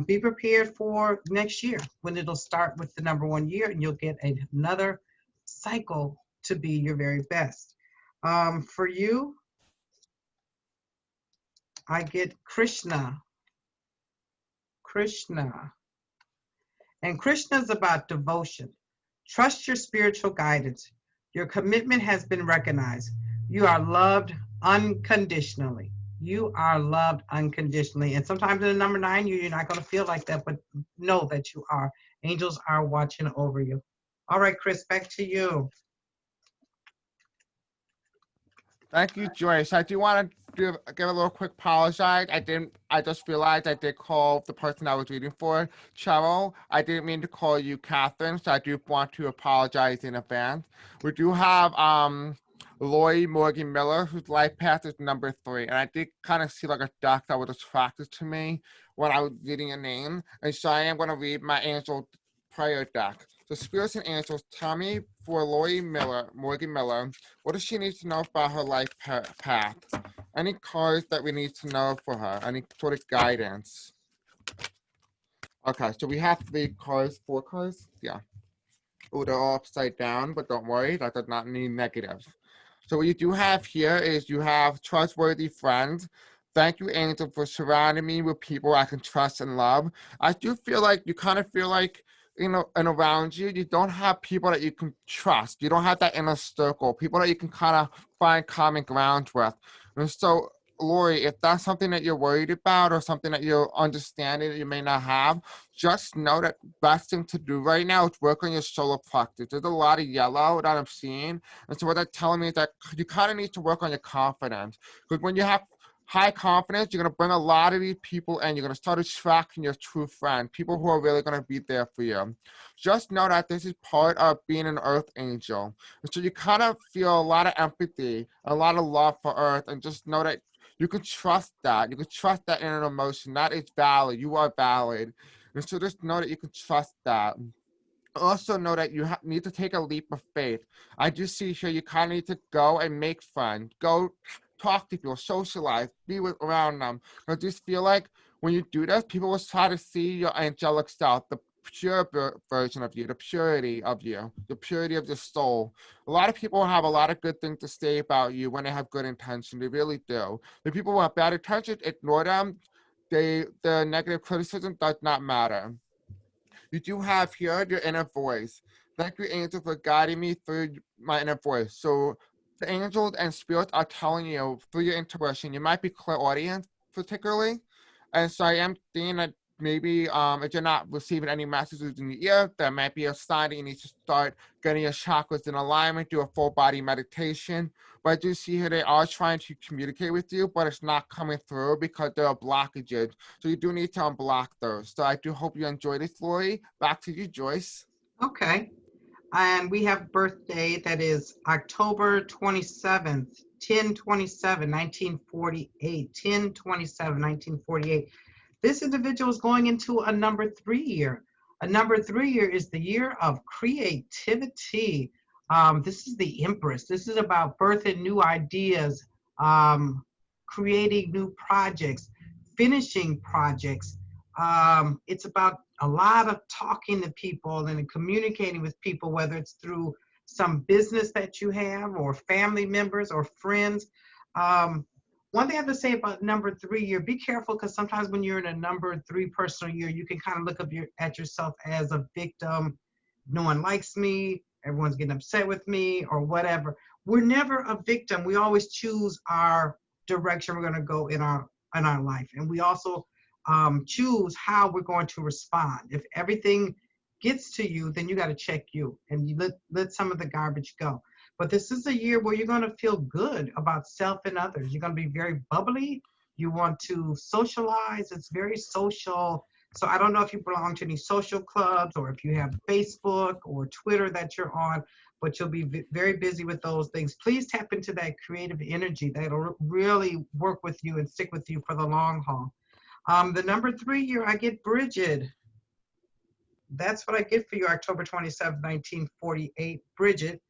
Be prepared for next year when it'll start with the number 1 year, and you'll get another cycle to be your very best. For you, I get Krishna. Krishna. And Krishna is about devotion. Trust your spiritual guidance. Your commitment has been recognized. You are loved unconditionally. You are loved unconditionally. And sometimes in the number 9, you're not going to feel like that, but know that you are. Angels are watching over you. All right, Chris, back to you. Thank you, Joyce. I do want to give a little quick apologize. I just realized I did call the person I was reading for, Cheryl. I didn't mean to call you Catherine, so I do want to apologize in advance. We do have Lori Morgan Miller, whose life path is number 3. And I did kind of see like a duck that was attracted to me when I was reading a name. And so I am going to read my angel prayer deck. The spirits and angels tell me for Lori Miller, Morgan Miller, what does she need to know about her life path? Any cards that we need to know for her? Any sort of guidance? Okay, so we have 4 cards? Yeah. Oh, they're all upside down, but don't worry, that does not mean negative. So what you do have here is you have trustworthy friends. Thank you, Angel, for surrounding me with people I can trust and love. I do feel like you kind of feel like, and around you, you don't have people that you can trust. You don't have that inner circle, people that you can kind of find common ground with. And so, Lori, if that's something that you're worried about or something that you're understanding that you may not have, just know that best thing to do right now is work on your solar plexus. There's a lot of yellow that I'm seeing. And so what that's telling me is that you kind of need to work on your confidence. Because when you have high confidence, you're going to bring a lot of these people in. You're going to start attracting your true friends, people who are really going to be there for you. Just know that this is part of being an earth angel. And so you kind of feel a lot of empathy, a lot of love for earth, and just know that you can trust that. You can trust that inner emotion. That is valid. You are valid. And so just know that you can trust that. Also know that you need to take a leap of faith. I do see here you kind of need to go and make friends. Go talk to people, socialize, be around them. I just feel like when you do this, people will try to see your angelic self, the pure version of you, the purity of you, the purity of your soul. A lot of people have a lot of good things to say about you when they have good intention. They really do. The people who have bad intention, ignore them. The negative criticism does not matter. You do have here your inner voice. Thank you, angel, for guiding me through my inner voice. So the angels and spirits are telling you through your intuition, you might be clairaudient particularly. And so I am thinking that maybe if you're not receiving any messages in your ear, that might be a sign that you need to start getting your chakras in alignment, do a full body meditation. But I do see here they are trying to communicate with you, but it's not coming through because there are blockages. So you do need to unblock those. So I do hope you enjoyed this, Lori. Back to you, Joyce. Okay. And we have birthday that is October 27th, 10/27, 1948, 10/27, 1948. This individual is going into a number 3 year. A number 3 year is the year of creativity. This is the Empress. This is about birthing new ideas, creating new projects, finishing projects. It's about a lot of talking to people and communicating with people, whether it's through some business that you have or family members or friends. One thing I have to say about number 3 year, be careful, because sometimes when you're in a number 3 personal year, you can kind of look up at yourself as a victim. No one likes me, everyone's getting upset with me, or whatever. We're never a victim. We always choose our direction we're going to go in our life, and we also choose how we're going to respond. If everything gets to you, then you got to check you and you let some of the garbage go. But this is a year where you're going to feel good about self and others. You're going to be very bubbly. You want to socialize. It's very social. So I don't know if you belong to any social clubs or if you have Facebook or Twitter that you're on, but you'll be very busy with those things. Please tap into that creative energy that'll really work with you and stick with you for the long haul. The number 3 year, I get Bridget. That's what I get for you, October 27th, 1948, Bridget.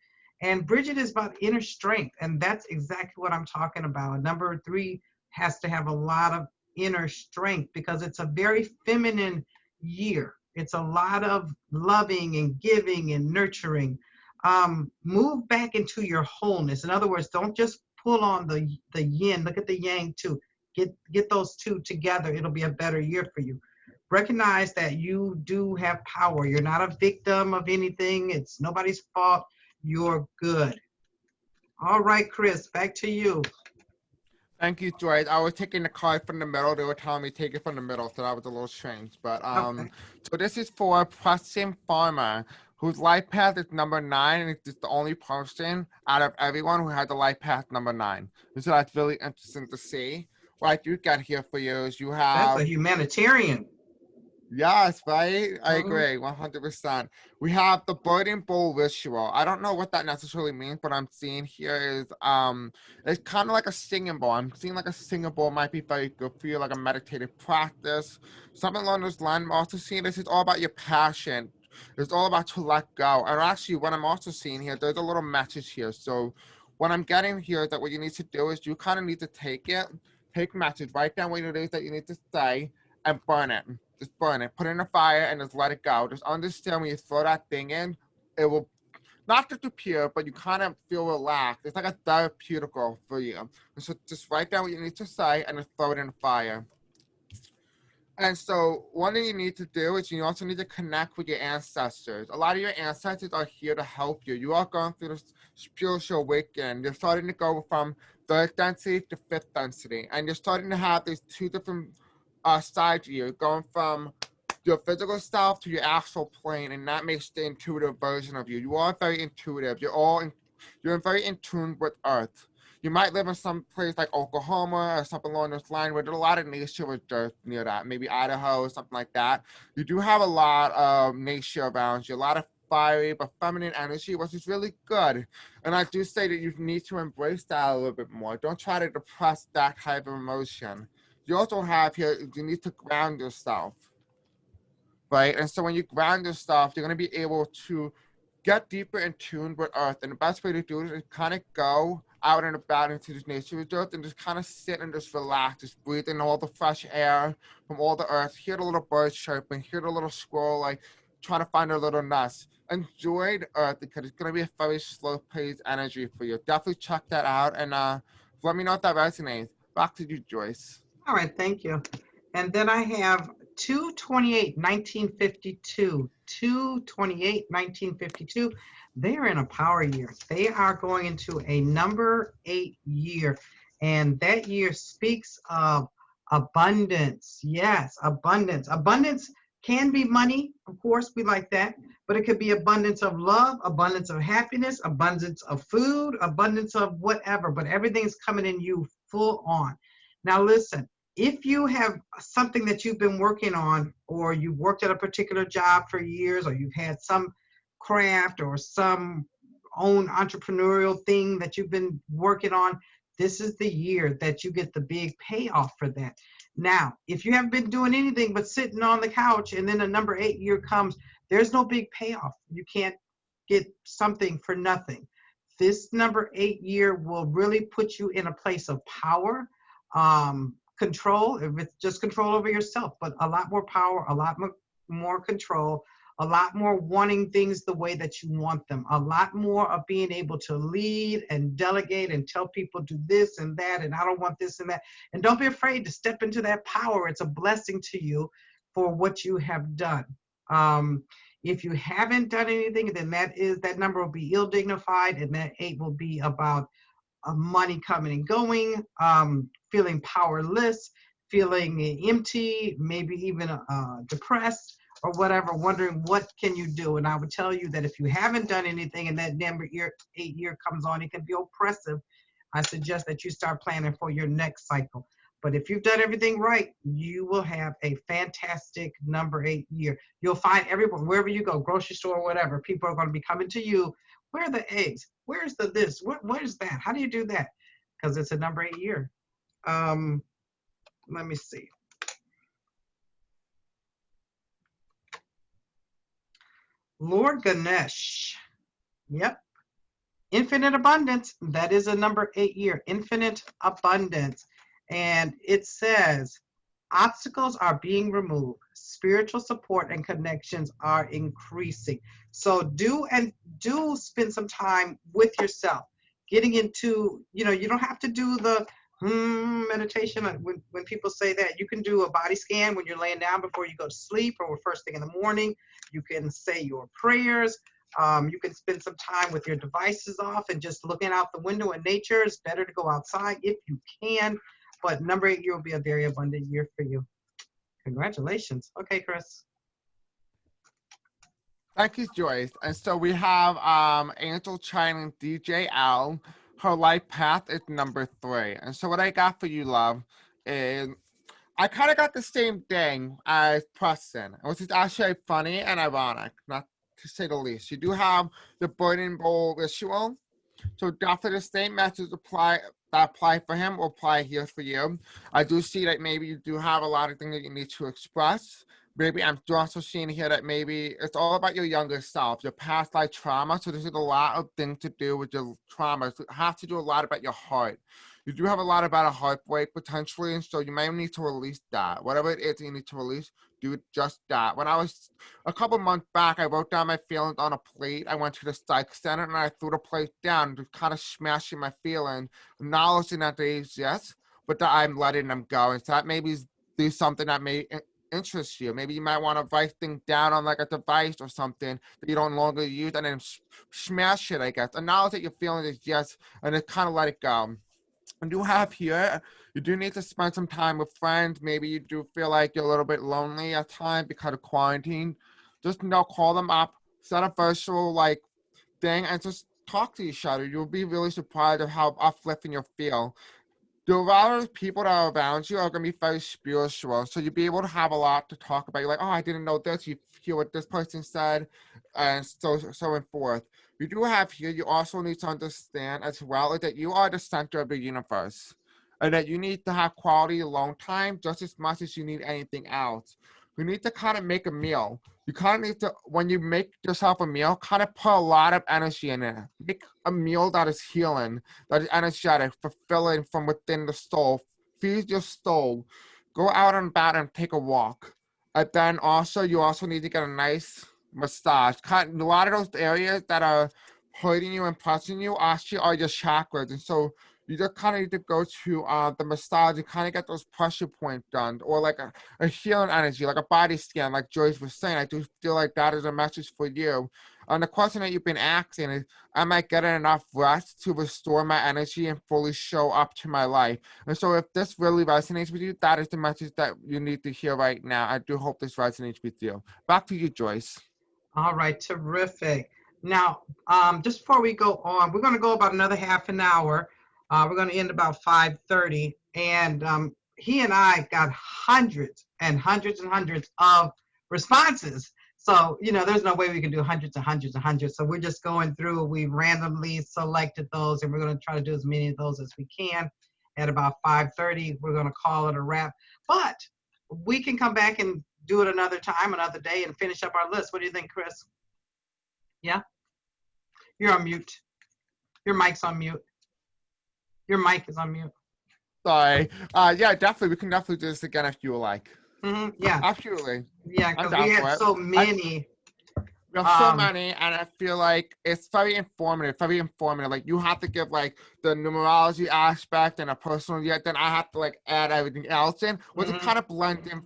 And Bridget is about inner strength, and that's exactly what I'm talking about. Number 3 has to have a lot of inner strength because it's a very feminine year. It's a lot of loving and giving and nurturing. Move back into your wholeness. In other words, don't just pull on the yin. Look at the yang too. Get those two together. It'll be a better year for you. Recognize that you do have power. You're not a victim of anything. It's nobody's fault. You're good. All right, Chris, back to you. Thank you, Joyce. I was taking the card from the middle. They were telling me take it from the middle, so that was a little strange. But Okay. so this is for Preston Farmer, whose life path is number 9, and it's just the only person out of everyone who has the life path number 9. So that's really interesting to see. What I do get here for you is you That's have, a humanitarian. yes, right? I Mhm. agree, 100%. We have the burning bowl ritual. I don't know what that necessarily means, but I'm seeing here is it's kind of like a singing bowl. I'm seeing like a singing bowl might be very good for you, like a meditative practice, something along those lines. I'm also seeing this is all about your passion. It's all about to let go. And actually, what I'm also seeing here, there's a little message here. So what I'm getting here is that what you need to do is you kind of need to take message, write down what it is that you need to say, and burn it. Just burn it. Put it in a fire and just let it go. Just understand when you throw that thing in, it will not disappear, but you kind of feel relaxed. It's like a therapeutical for you. And so just write down what you need to say and just throw it in the fire. And so one thing you need to do is you also need to connect with your ancestors. A lot of your ancestors are here to help you. You are going through this spiritual awakening. You're starting to go from third density to fifth density. And you're starting to have these two different sides of you, going from your physical self to your astral plane, and that makes the intuitive version of you. You are very intuitive. You're very in tune with Earth. You might live in some place like Oklahoma or something along this line where there's a lot of nature reserves near that, maybe Idaho or something like that. You do have a lot of nature around you, a lot of fiery but feminine energy, which is really good. And I do say that you need to embrace that a little bit more. Don't try to depress that type of emotion. You also have here, you need to ground yourself, right? And so when you ground yourself, you're going to be able to get deeper in tune with Earth. And the best way to do it is kind of go out and about into this nature reserve and just kind of sit and just relax, just breathe in all the fresh air from all the Earth, hear the little birds chirping, hear the little squirrel like trying to find their little nest. Enjoy the Earth because it's going to be a very slow paced energy for you. Definitely check that out and let me know if that resonates. Back to you, Joyce. All right, thank you. And then I have 2/28/1952. 2/28/1952. They are in a power year. They are going into a number 8 year. And that year speaks of abundance. Yes, abundance. Abundance can be money, of course, we like that. But it could be abundance of love, abundance of happiness, abundance of food, abundance of whatever. But everything's coming in you full on. Now, listen, if you have something that you've been working on, or you've worked at a particular job for years, or you've had some craft or some own entrepreneurial thing that you've been working on, this is the year that you get the big payoff for that. Now, if you haven't been doing anything but sitting on the couch and then a number 8 year comes, there's no big payoff. You can't get something for nothing. This number 8 year will really put you in a place of power, control, if it's just control over yourself, but a lot more power, a lot more control, a lot more wanting things the way that you want them, a lot more of being able to lead and delegate and tell people do this and that, and I don't want this and that. And don't be afraid to step into that power. It's a blessing to you for what you have done. If you haven't done anything, then that number will be ill dignified, and that 8 will be about money coming and going, feeling powerless, feeling empty, maybe even depressed or whatever, wondering what can you do. And I would tell you that if you haven't done anything and that number 8 year comes on, it can be oppressive. I suggest that you start planning for your next cycle. But if you've done everything right, you will have a fantastic number 8 year. You'll find everyone, wherever you go, grocery store or whatever, people are going to be coming to you. Where are the eggs? Where's the this? Where's that? How do you do that? Because it's a number 8 year. Let me see. Lord Ganesh. Yep. Infinite abundance. That is a number 8 year. Infinite abundance. And it says, obstacles are being removed. Spiritual support and connections are increasing. So do spend some time with yourself, getting into, you don't have to do the meditation. When people say that, you can do a body scan when you're laying down before you go to sleep or first thing in the morning. You can say your prayers. You can spend some time with your devices off and just looking out the window in nature. It's better to go outside if you can. But number 8 year will be a very abundant year for you. Congratulations. Okay, Chris. Thank you, Joyce. And so we have Angel Channing DJL. Her life path is number 3. And so what I got for you, love, is I kind of got the same thing as Preston, which is actually funny and ironic, not to say the least. You do have the burning bowl ritual, so definitely the same message apply for him will apply here for you. I do see that maybe you do have a lot of things that you need to express. Maybe I'm also seeing here that maybe it's all about your younger self, your past life trauma. So this is a lot of things to do with your trauma. It has to do a lot about your heart. You do have a lot about a heartbreak potentially, and so you may need to release that. Whatever it is you need to release, do just that. When I was a couple months back, I wrote down my feelings on a plate. I went to the psych center and I threw the plate down, just kind of smashing my feelings, acknowledging that they exist, but that I'm letting them go. And so that maybe do something that may interest you. Maybe you might want to write things down on like a device or something that you don't longer use and then smash it, I guess. Acknowledge that your feelings exist and then kind of let it go. And you have here, you do need to spend some time with friends. Maybe you do feel like you're a little bit lonely at times because of quarantine. Just call them up, set a virtual like thing, and just talk to each other. You'll be really surprised of how uplifting you'll feel. The lot of people that are around you are going to be very spiritual, so you'll be able to have a lot to talk about. You're like, oh, I didn't know this. You hear what this person said, and so and forth. You do have here, you also need to understand as well that you are the center of the universe, and that you need to have quality alone time just as much as you need anything else. You need to kind of make a meal. You kind of need to, when you make yourself a meal, kind of put a lot of energy in it. Make a meal that is healing, that is energetic, fulfilling from within the soul. Feed your soul. Go out and about and take a walk. And then also, you also need to get a nice massage. A lot of those areas that are hurting you and pressing you actually are your chakras. And so you just kind of need to go to the massage and kind of get those pressure points done, or like a healing energy, like a body scan, like Joyce was saying. I do feel like that is a message for you. And the question that you've been asking is, am I getting enough rest to restore my energy and fully show up to my life? And so if this really resonates with you, that is the message that you need to hear right now. I do hope this resonates with you. Back to you, Joyce. All right, terrific. Now, just before we go on, we're going to go about another half an hour. We're going to end about 5:30, and he and I got hundreds and hundreds and hundreds of responses. So, there's no way we can do hundreds and hundreds and hundreds. So we're just going through, we randomly selected those, and we're going to try to do as many of those as we can. At about 5:30, we're going to call it a wrap. But we can come back and do it another time, another day, and finish up our list. What do you think, Chris? Yeah? You're on mute. Your mic's on mute. Your mic is on mute. Sorry. Yeah, definitely. We can definitely do this again if you would like. Yeah. Absolutely. Yeah, because we have so many. We have so many, and I feel like it's very informative, very informative. Like, you have to give, like, the numerology aspect and a personal, yet then I have to, like, add everything else in, which it kind of blends in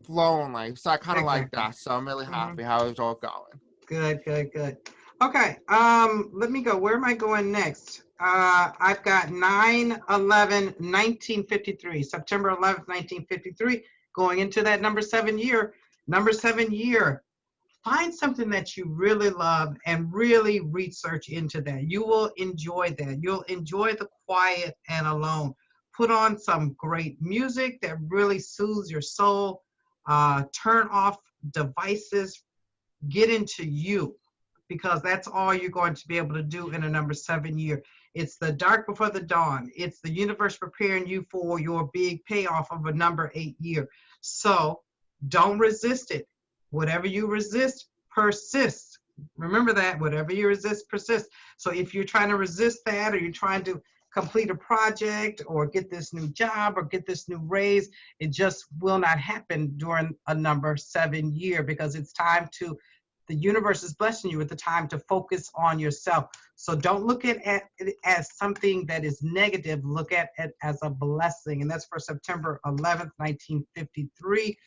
flowingly. So I kind of like that. So I'm really happy how it's all going. Good, good, good. Okay, let me go. Where am I going next? I've got 9/11/1953, September 11th, 1953, going into that number 7 year. Number 7 year. Find something that you really love and really research into that. You will enjoy that. You'll enjoy the quiet and alone. Put on some great music that really soothes your soul. Turn off devices. Get into you, because that's all you're going to be able to do in a number 7 year. It's the dark before the dawn. It's the universe preparing you for your big payoff of a number 8 year. So don't resist it. Whatever you resist, persists. Remember that. Whatever you resist, persists. So if you're trying to resist that, or you're trying to complete a project or get this new job or get this new raise, it just will not happen during a number 7 year, because it's time to, the universe is blessing you with the time to focus on yourself. So don't look at it as something that is negative. Look at it as a blessing. And that's for September 11th, 1953.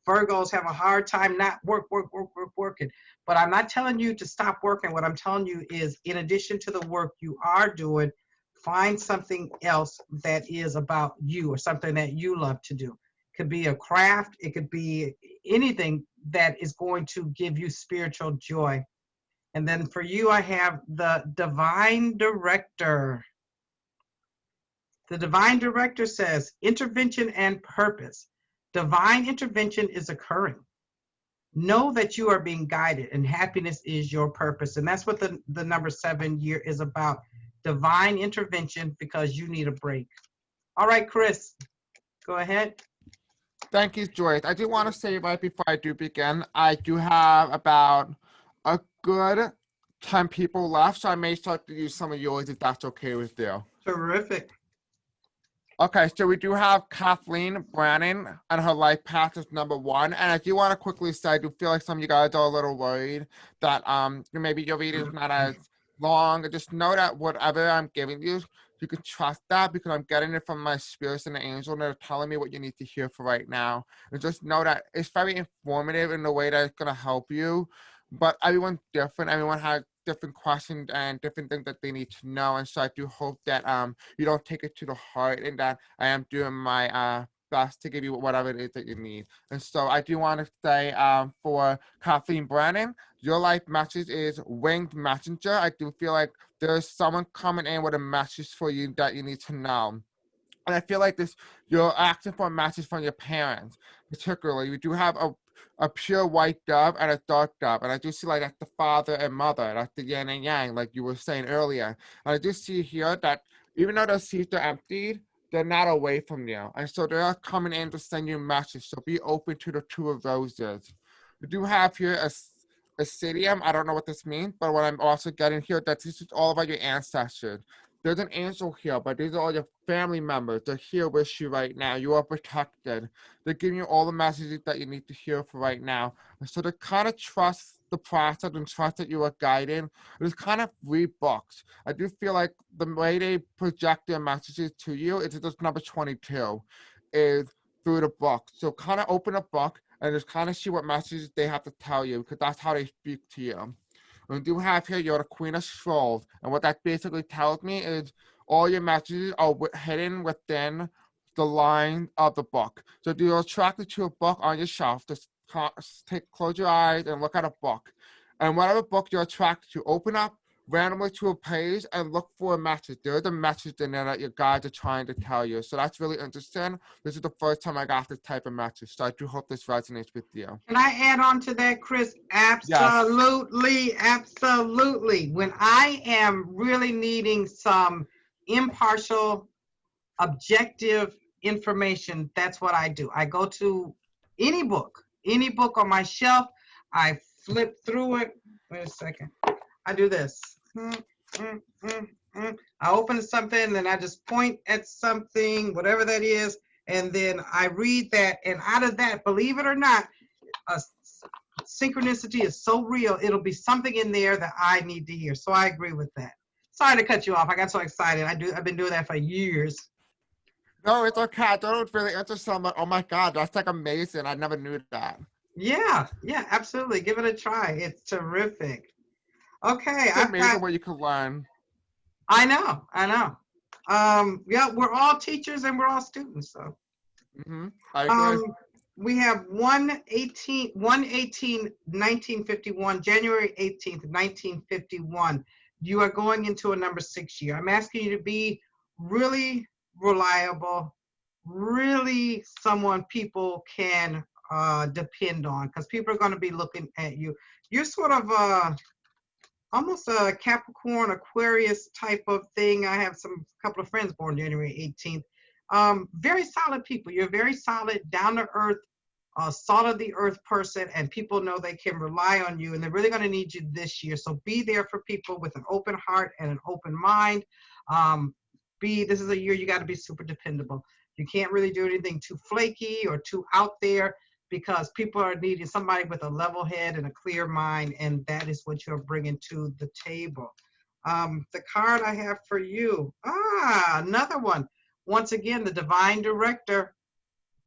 Virgos have a hard time not working. But I'm not telling you to stop working. What I'm telling you is, in addition to the work you are doing, find something else that is about you, or something that you love to do. It could be a craft. It could be anything that is going to give you spiritual joy. And then for you, I have the Divine Director. The Divine Director says, intervention and purpose. Divine intervention is occurring. Know that you are being guided and happiness is your purpose. And that's what the number 7 year is about. Divine intervention because you need a break. All right, Chris, go ahead. Thank you, Joyce. I do want to say right before I do begin, I do have about a good 10 people left, so I may start to use some of yours if that's okay with you. Terrific. Okay, so we do have Kathleen Brannon, and her life path is number 1. And I do want to quickly say, I do feel like some of you guys are a little worried that maybe your reading is not as long. Just know that whatever I'm giving you, you can trust that because I'm getting it from my spirits and the angel, and they're telling me what you need to hear for right now. And just know that it's very informative in the way that it's going to help you. But everyone's different. Everyone has different questions and different things that they need to know. And so I do hope that you don't take it to the heart and that I am doing my best to give you whatever it is that you need. And so I do want to say for Kathleen Brannon, your life message is winged messenger. I do feel like there's someone coming in with a message for you that you need to know. And I feel like you're asking for a message from your parents, particularly. You do have a pure white dove and a dark dove. And I do see like that's the father and mother, that's the yin and yang, like you were saying earlier. And I do see here that even though those seats are emptied, they're not away from you. And so they're coming in to send you a message. So be open to the 2 of roses. We do have here a Sidium. I don't know what this means, but what I'm also getting here, that this is all about your ancestors. There's an angel here, but these are all your family members. They're here with you right now. You are protected. They're giving you all the messages that you need to hear for right now. And so to kind of trust the process and trust that you are guided, there's kind of 3 books. I do feel like the way they project their messages to you is just number 22 is through the book. So kind of open a book and just kind of see what messages they have to tell you because that's how they speak to you. We do have here, you're the Queen of Scrolls. And what that basically tells me is all your messages are hidden within the line of the book. So if you're attracted to a book on your shelf, just close your eyes and look at a book. And whatever book you're attracted to, open up randomly to a page and look for a message. There's a message in there that your guides are trying to tell you. So that's really interesting. This is the first time I got this type of message. So I do hope this resonates with you. Can I add on to that, Chris? Absolutely, yes. Absolutely. When I am really needing some impartial, objective information, that's what I do. I go to any book on my shelf. I flip through it. Wait a second. I do this. I open something, and then I just point at something, whatever that is, and then I read that. And out of that, believe it or not, synchronicity is so real. It'll be something in there that I need to hear. So I agree with that. Sorry to cut you off. I got so excited. I've been doing that for years. No, it's okay. I thought it was really interesting. I'm like, oh my God, that's like amazing. I never knew that. Yeah, absolutely. Give it a try. It's terrific. Okay. It's amazing what you can learn. I know. Yeah, we're all teachers and we're all students. So I agree. We have 1/18/1951, January 18th, 1951. You are going into a number 6 year. I'm asking you to be really reliable, really someone people can depend on, because people are going to be looking at you. You're sort of almost a Capricorn, Aquarius type of thing. I have a couple of friends born January 18th. Very solid people. You're very solid, down to earth, salt of the earth person, and people know they can rely on you, and they're really going to need you this year. So be there for people with an open heart and an open mind. This is a year you got to be super dependable. You can't really do anything too flaky or too out there, because people are needing somebody with a level head and a clear mind, and that is what you're bringing to the table. The card I have for you, another one. Once again, the Divine Director.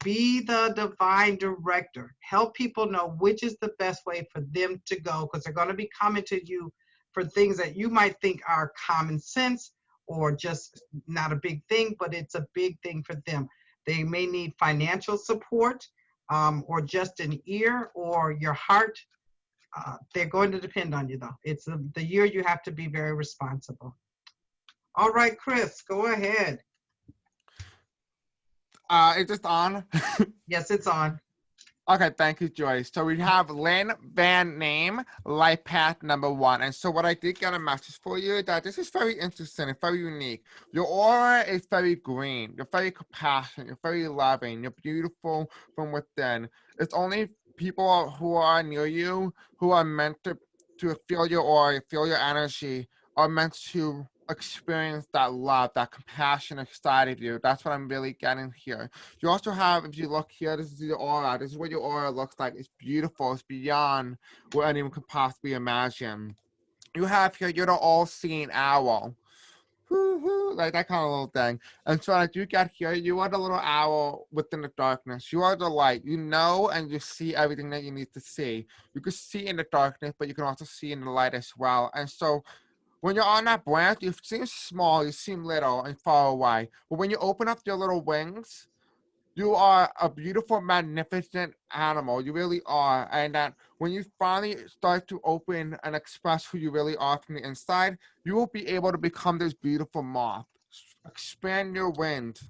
Be the Divine Director. Help people know which is the best way for them to go, because they're going to be coming to you for things that you might think are common sense or just not a big thing, but it's a big thing for them. They may need financial support, or just an ear or your heart. they're going to depend on you, though. It's the year you have to be very responsible. All right, Chris, go ahead. Is this on? Yes, it's on. Okay, thank you, Joyce. So we have Lynn Van Name, Life Path number 1. And so what I did get a message for you that this is very interesting and very unique. Your aura is very green. You're very compassionate. You're very loving. You're beautiful from within. It's only people who are near you who are meant to feel your aura, feel your energy, are meant to experience that love, that compassion inside of you. That's what I'm really getting here. You also have, if you look here, this is your aura. This is what your aura looks like. It's beautiful. It's beyond what anyone could possibly imagine. You have here, you're the all-seeing owl. Woo-hoo, like that kind of little thing. And so as you get here, you are the little owl within the darkness. You are the light. You know and you see everything that you need to see. You can see in the darkness, but you can also see in the light as well. And so when you're on that branch, you seem small, you seem little and far away. But when you open up your little wings, you are a beautiful, magnificent animal. You really are. And that when you finally start to open and express who you really are from the inside, you will be able to become this beautiful moth. Expand your wings.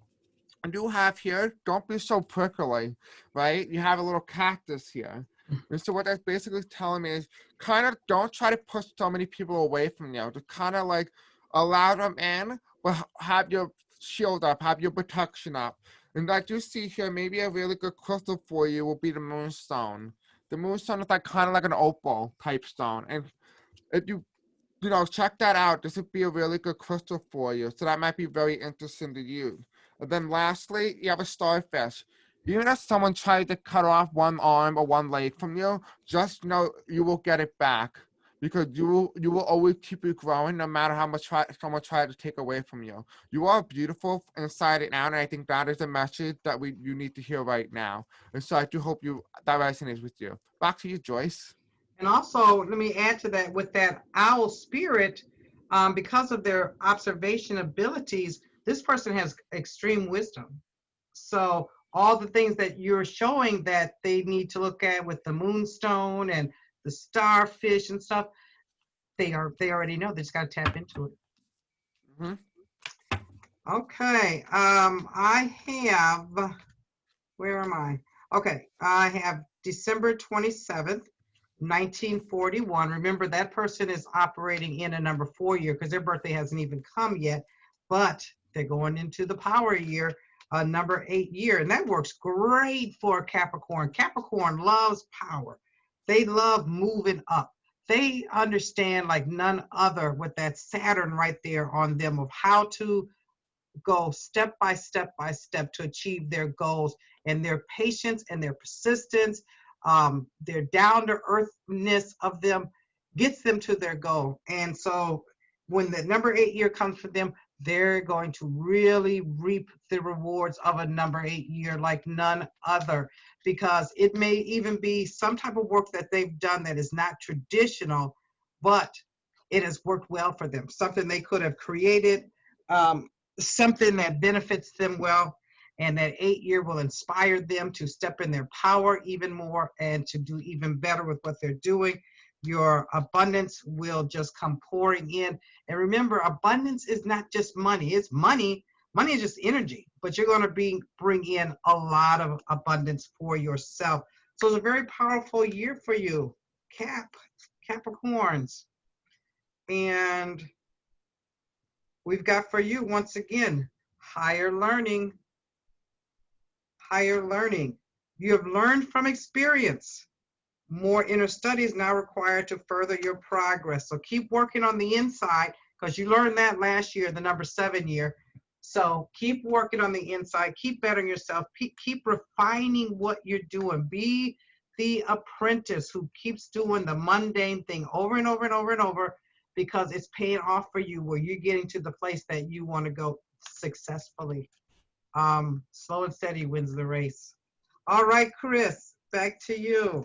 And you have here, don't be so prickly, right? You have a little cactus here. And so what that's basically telling me is kind of don't try to push so many people away from you. Just kind of like allow them in, but have your shield up, have your protection up. And like you see here, maybe a really good crystal for you will be the moonstone. The moonstone is like kind of like an opal type stone. And if you check that out, this would be a really good crystal for you. So that might be very interesting to you. And then lastly, you have a starfish. Even if someone tried to cut off one arm or one leg from you, just know you will get it back because you will always keep it growing no matter how much someone tried to take away from you. You are beautiful inside and out, and I think that is a message that you need to hear right now. And so I do hope that resonates with you. Back to you, Joyce. And also, let me add to that with that owl spirit, because of their observation abilities, this person has extreme wisdom. So all the things that you're showing that they need to look at with the moonstone and the starfish and stuff, they already know. They just got to tap into it. Mm-hmm. Okay. I have, where am I? Okay. I have December 27th. 1941. Remember, that person is operating in a number 4 year because their birthday hasn't even come yet, but they're going into the power year, number 8 year, and that works great for Capricorn. Capricorn loves power. They love moving up. They understand like none other with that Saturn right there on them of how to go step by step by step to achieve their goals, and their patience and their persistence, their down-to-earthness of them gets them to their goal. And so when the number 8 year comes for them, they're going to really reap the rewards of a number 8 year like none other, because it may even be some type of work that they've done that is not traditional, but it has worked well for them. Something they could have created, something that benefits them well, and that 8 year will inspire them to step in their power even more and to do even better with what they're doing. Your abundance will just come pouring in. And remember, abundance is not just money. It's money. Money is just energy, but you're going to bring in a lot of abundance for yourself. So it's a very powerful year for you, Capricorns. And we've got for you, once again, higher learning. Higher learning. You have learned from experience. More inner study is now required to further your progress. So keep working on the inside, because you learned that last year, the number 7 year. So keep working on the inside. Keep bettering yourself. Keep refining what you're doing. Be the apprentice who keeps doing the mundane thing over and over and over and over, because it's paying off for you where you're getting to the place that you want to go successfully. Slow and steady wins the race. All right, Chris, back to you.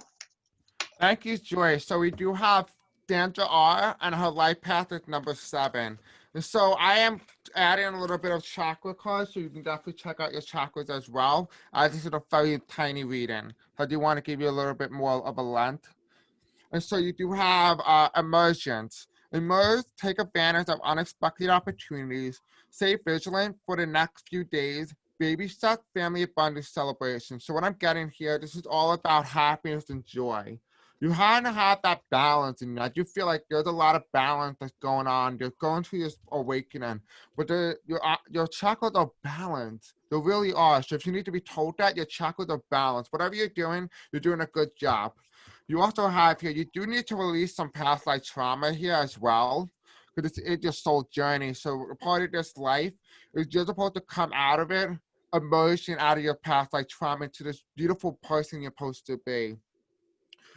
Thank you, Joyce. So we do have Sandra R, and her life path is number 7. And so I am adding a little bit of chakra cards, so you can definitely check out your chakras as well. This is a very tiny reading. So I do want to give you a little bit more of a length. And so you do have emergence. Emerge, take advantage of unexpected opportunities. Stay vigilant for the next few days. Baby step, family abundance celebration. So what I'm getting here, this is all about happiness and joy. You have to have that balance in that. You feel like there's a lot of balance that's going on. You're going through this awakening, but your chakras are balanced. They really are. So if you need to be told that, your chakras are balanced. Whatever you're doing a good job. You also have here, you do need to release some past life trauma here as well, because it's your soul journey. So part of this life is you're supposed to come out of it, emerging out of your past life trauma into this beautiful person you're supposed to be.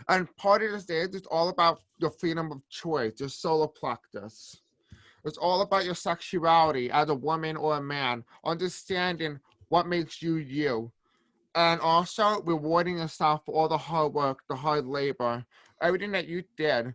And part of this is it's all about your freedom of choice, your solar plexus. It's all about your sexuality as a woman or a man, understanding what makes you you. And also rewarding yourself for all the hard work, the hard labor, everything that you did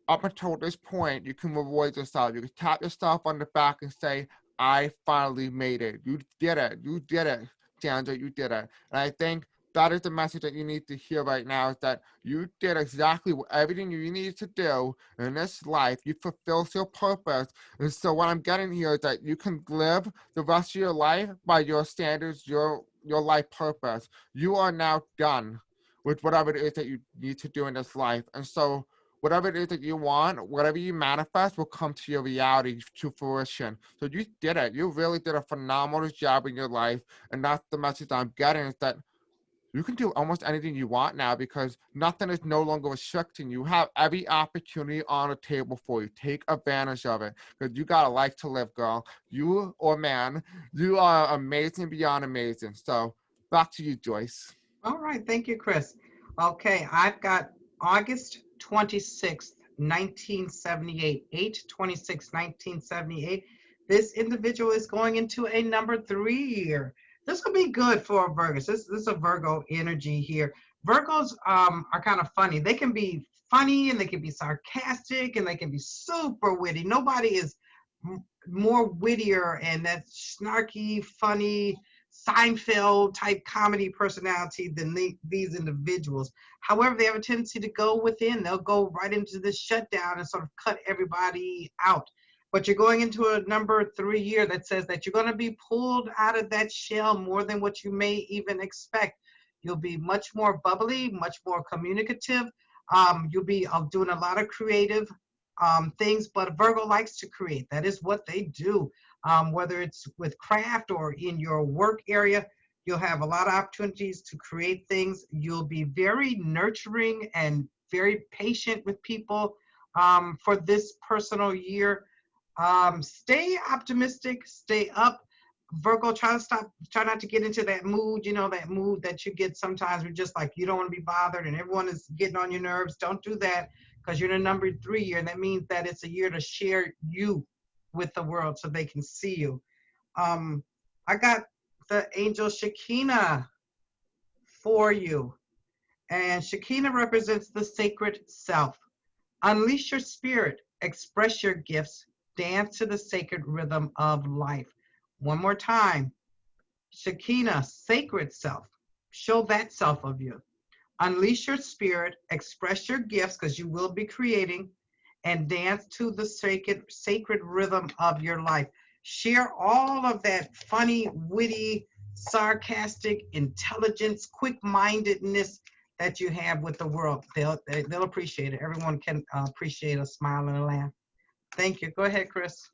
up until this point. You can reward yourself. You can tap yourself on the back and say, I finally made it. You did it. You did it, Sandra. You did it. And I think that is the message that you need to hear right now, is that you did exactly everything you needed to do in this life. You fulfilled your purpose. And so what I'm getting here is that you can live the rest of your life by your standards, your life purpose. You are now done with whatever it is that you need to do in this life. And so whatever it is that you want, whatever you manifest will come to your reality, to fruition. So you did it. You really did a phenomenal job in your life. And that's the message I'm getting, is that you can do almost anything you want now, because nothing is no longer restricting you. You have every opportunity on the table for you. Take advantage of it, because you got a life to live, girl. You or man, you are amazing beyond amazing. So back to you, Joyce. All right, thank you, Chris. Okay, I've got August 26th, 1978, 8/26, 1978. This individual is going into a number 3 year. This will be good for Virgos. This is a Virgo energy here. Virgos are kind of funny. They can be funny and they can be sarcastic and they can be super witty. Nobody is more wittier and that snarky, funny, Seinfeld type comedy personality than these individuals. However, they have a tendency to go within. They'll go right into this shutdown and sort of cut everybody out. But you're going into a number 3 year that says that you're going to be pulled out of that shell more than what you may even expect. You'll be much more bubbly, much more communicative. You'll be doing a lot of creative things, but Virgo likes to create. That is what they do. Whether it's with craft or in your work area, you'll have a lot of opportunities to create things. You'll be very nurturing and very patient with people for this personal year. Stay optimistic, stay up. Virgo, try not to get into that mood, that mood that you get sometimes. We're just like, you don't want to be bothered and everyone is getting on your nerves. Don't do that, because you're in a number 3 year, and that means that it's a year to share you with the world so they can see you. I got the angel Shekinah for you. And Shekinah represents the sacred self. Unleash your spirit, express your gifts, dance to the sacred rhythm of life. One more time. Shekinah, sacred self. Show that self of you. Unleash your spirit, express your gifts, because you will be creating, and dance to the sacred rhythm of your life. Share all of that funny, witty, sarcastic, intelligence, quick-mindedness that you have with the world. They'll appreciate it. Everyone can appreciate a smile and a laugh. Thank you. Go ahead, Chris.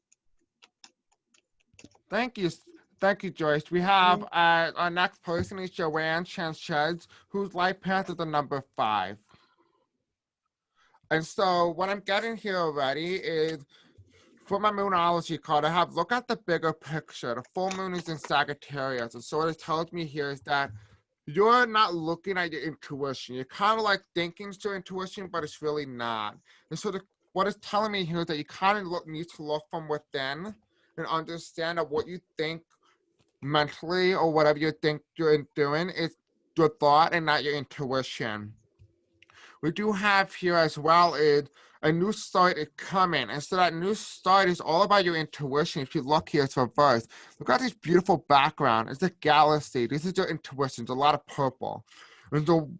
Thank you. Thank you, Joyce. We have our next person is Joanne Sanchez, whose life path is the number 5. And so what I'm getting here already is, for my numerology card, I have look at the bigger picture. The full moon is in Sagittarius. And so what it tells me here is that you're not looking at your intuition. You're kind of like thinking it's your intuition, but it's really not. And so what it's telling me here is that you kind of need to look from within and understand that what you think mentally or whatever you think you're doing is your thought and not your intuition. We do have here as well is a new start is coming. And so that new start is all about your intuition. If you look here, it's reversed. Look at this beautiful background. It's a galaxy. This is your intuition. There's a lot of purple. And so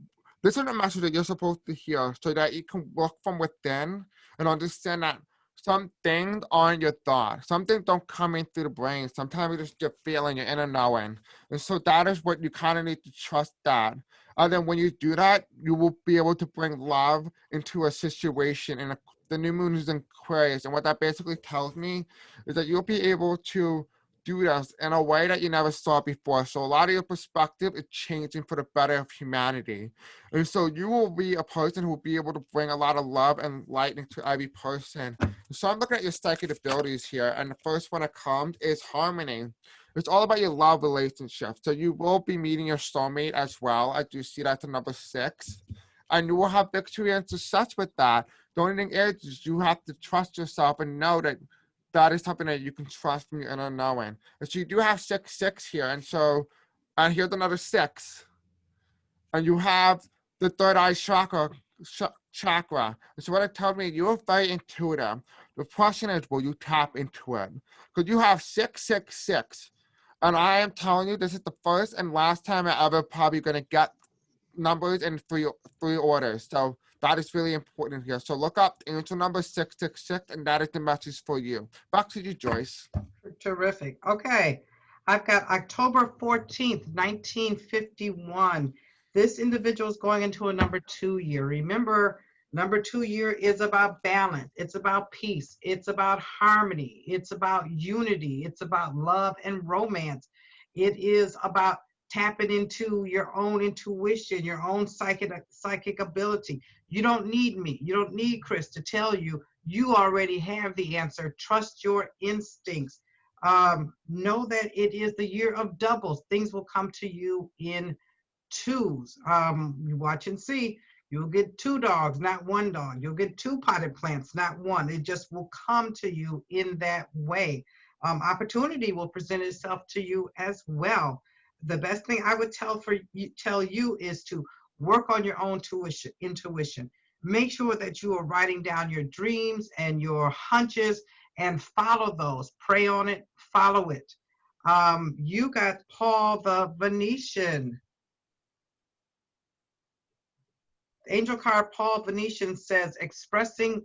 This is a message that you're supposed to hear so that you can work from within and understand that some things aren't your thought. Some things don't come in through the brain. Sometimes you just get feeling, your inner knowing. And so that is what you kind of need to trust that. And then when you do that, you will be able to bring love into a situation. And the new moon is in Aquarius. And what that basically tells me is that you'll be able to do this in a way that you never saw before. So a lot of your perspective is changing for the better of humanity. And so you will be a person who will be able to bring a lot of love and light into every person. So I'm looking at your psychic abilities here. And the first one that comes is harmony. It's all about your love relationship. So you will be meeting your soulmate as well. I do see that's a number 6. And you will have victory and success with that. The only thing is you have to trust yourself and know that that is something that you can trust from your inner knowing. And so you do have 6 here. And so, and here's another 6. And you have the third eye chakra. And so what it tells me, you're very intuitive. The question is, will you tap into it? Because you have 666. And I am telling you, this is the first and last time I ever probably going to get numbers in three orders. So that is really important here. So look up angel number 666, and that is the message for you. Back to you, Joyce. Terrific. Okay. I've got October 14th, 1951. This individual is going into a number 2 year. Remember, number 2 year is about balance. It's about peace. It's about harmony. It's about unity. It's about love and romance. It is about tapping into your own intuition, your own psychic ability. You don't need me. You don't need Chris to tell you. You already have the answer. Trust your instincts. Know that it is the year of doubles. Things will come to you in twos. You watch and see. You'll get 2 dogs, not 1 dog. You'll get 2 potted plants, not 1. It just will come to you in that way. Opportunity will present itself to you as well. The best thing I would tell you is to work on your own intuition. Make sure that you are writing down your dreams and your hunches and follow those. Pray on it, follow it. You got Paul the Venetian. Angel card Paul Venetian says expressing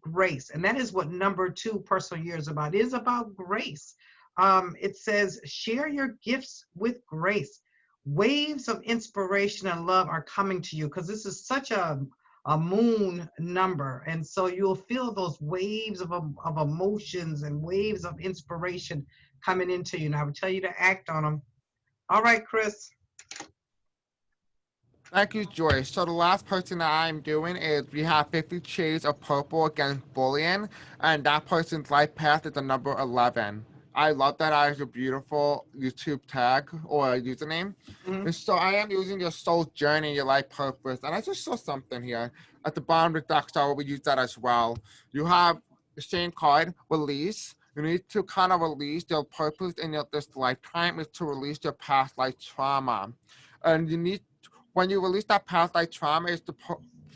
grace, and that is what number 2 personal year is about. It is about grace. It says share your gifts with grace. Waves of inspiration and love are coming to you because this is such a moon number, and so you'll feel those waves of emotions and waves of inspiration coming into you, and I would tell you to act on them. All right, Chris. Thank you, Joyce. So the last person that I'm doing is we have 50 Shades of Purple against Bullying, and that person's life path is the number 11. I love that as a beautiful YouTube tag or username. Mm-hmm. And so I am using your soul journey, your life purpose. And I just saw something here at the bottom of the deck, so we use that as well. You have the same card, release. You need to kind of release your purpose in this lifetime is to release your past life trauma. And you need, when you release that past life trauma, it's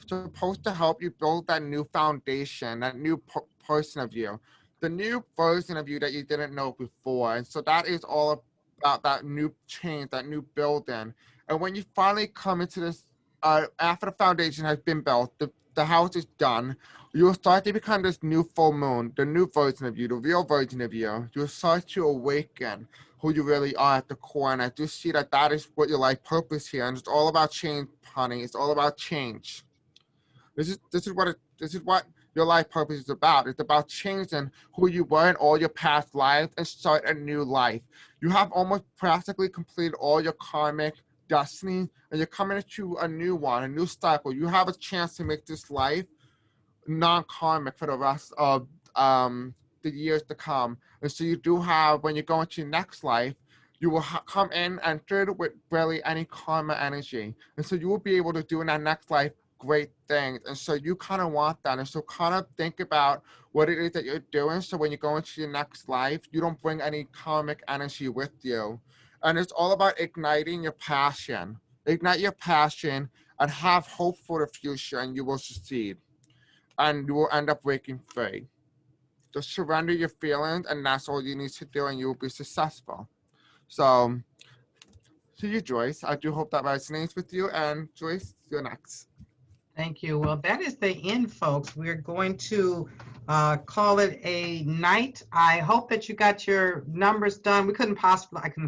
supposed to help you build that new foundation, that new person of you, the new version of you that you didn't know before. And so that is all about that new change, that new building. And when you finally come into this, after the foundation has been built, the house is done, you'll start to become this new full moon, the new version of you, the real version of you. You'll start to awaken who you really are at the core. And I do see that that is what your life purpose here. And it's all about change, honey. It's all about change. This is what your life purpose is about. It's about changing who you were in all your past lives and start a new life. You have almost practically completed all your karmic destiny, and you're coming into a new one, a new cycle. You have a chance to make this life non-karmic for the rest of the years to come. And so you do have, when you go into your next life, you will come in entered with barely any karma energy. And so you will be able to do in that next life great things. And so you kind of want that. And so kind of think about what it is that you're doing. So when you go into your next life, you don't bring any karmic energy with you. And it's all about igniting your passion. Ignite your passion and have hope for the future, and you will succeed. And you will end up breaking free. Just surrender your feelings, and that's all you need to do, and you will be successful. So to you, Joyce. I do hope that resonates with you. And Joyce, you're next. Thank you. Well, that is the end, folks. We're going to call it a night. I hope that you got your numbers done. I couldn't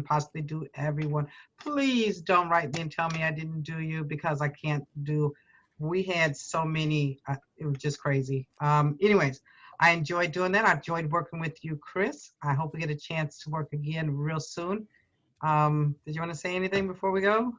possibly do everyone. Please don't write me and tell me I didn't do you, because I can't do. We had so many. It was just crazy. Anyways, I enjoyed doing that. I enjoyed working with you, Chris. I hope we get a chance to work again real soon. Did you want to say anything before we go?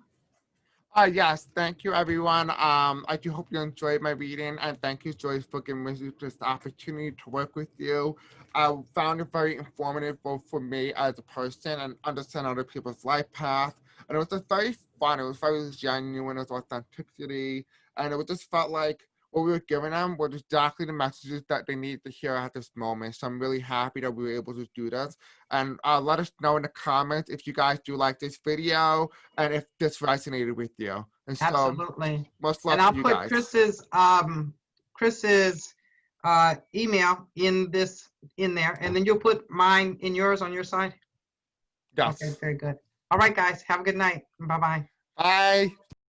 Yes, thank you, everyone. I do hope you enjoyed my reading, and thank you, Joyce, for giving me this opportunity to work with you. I found it very informative, both for me as a person and understand other people's life path. And it was just very fun. It was very genuine. It was authenticity, and it was just felt like what we were giving them was exactly the messages that they need to hear at this moment. So I'm really happy that we were able to do this. And let us know in the comments if you guys do like this video and if this resonated with you. And so, Absolutely. much love And I'll to you put guys. Chris's email in there, and then you'll put mine in yours on your side. Yes. Okay, very good. All right, guys, have a good night. Bye-bye. Bye.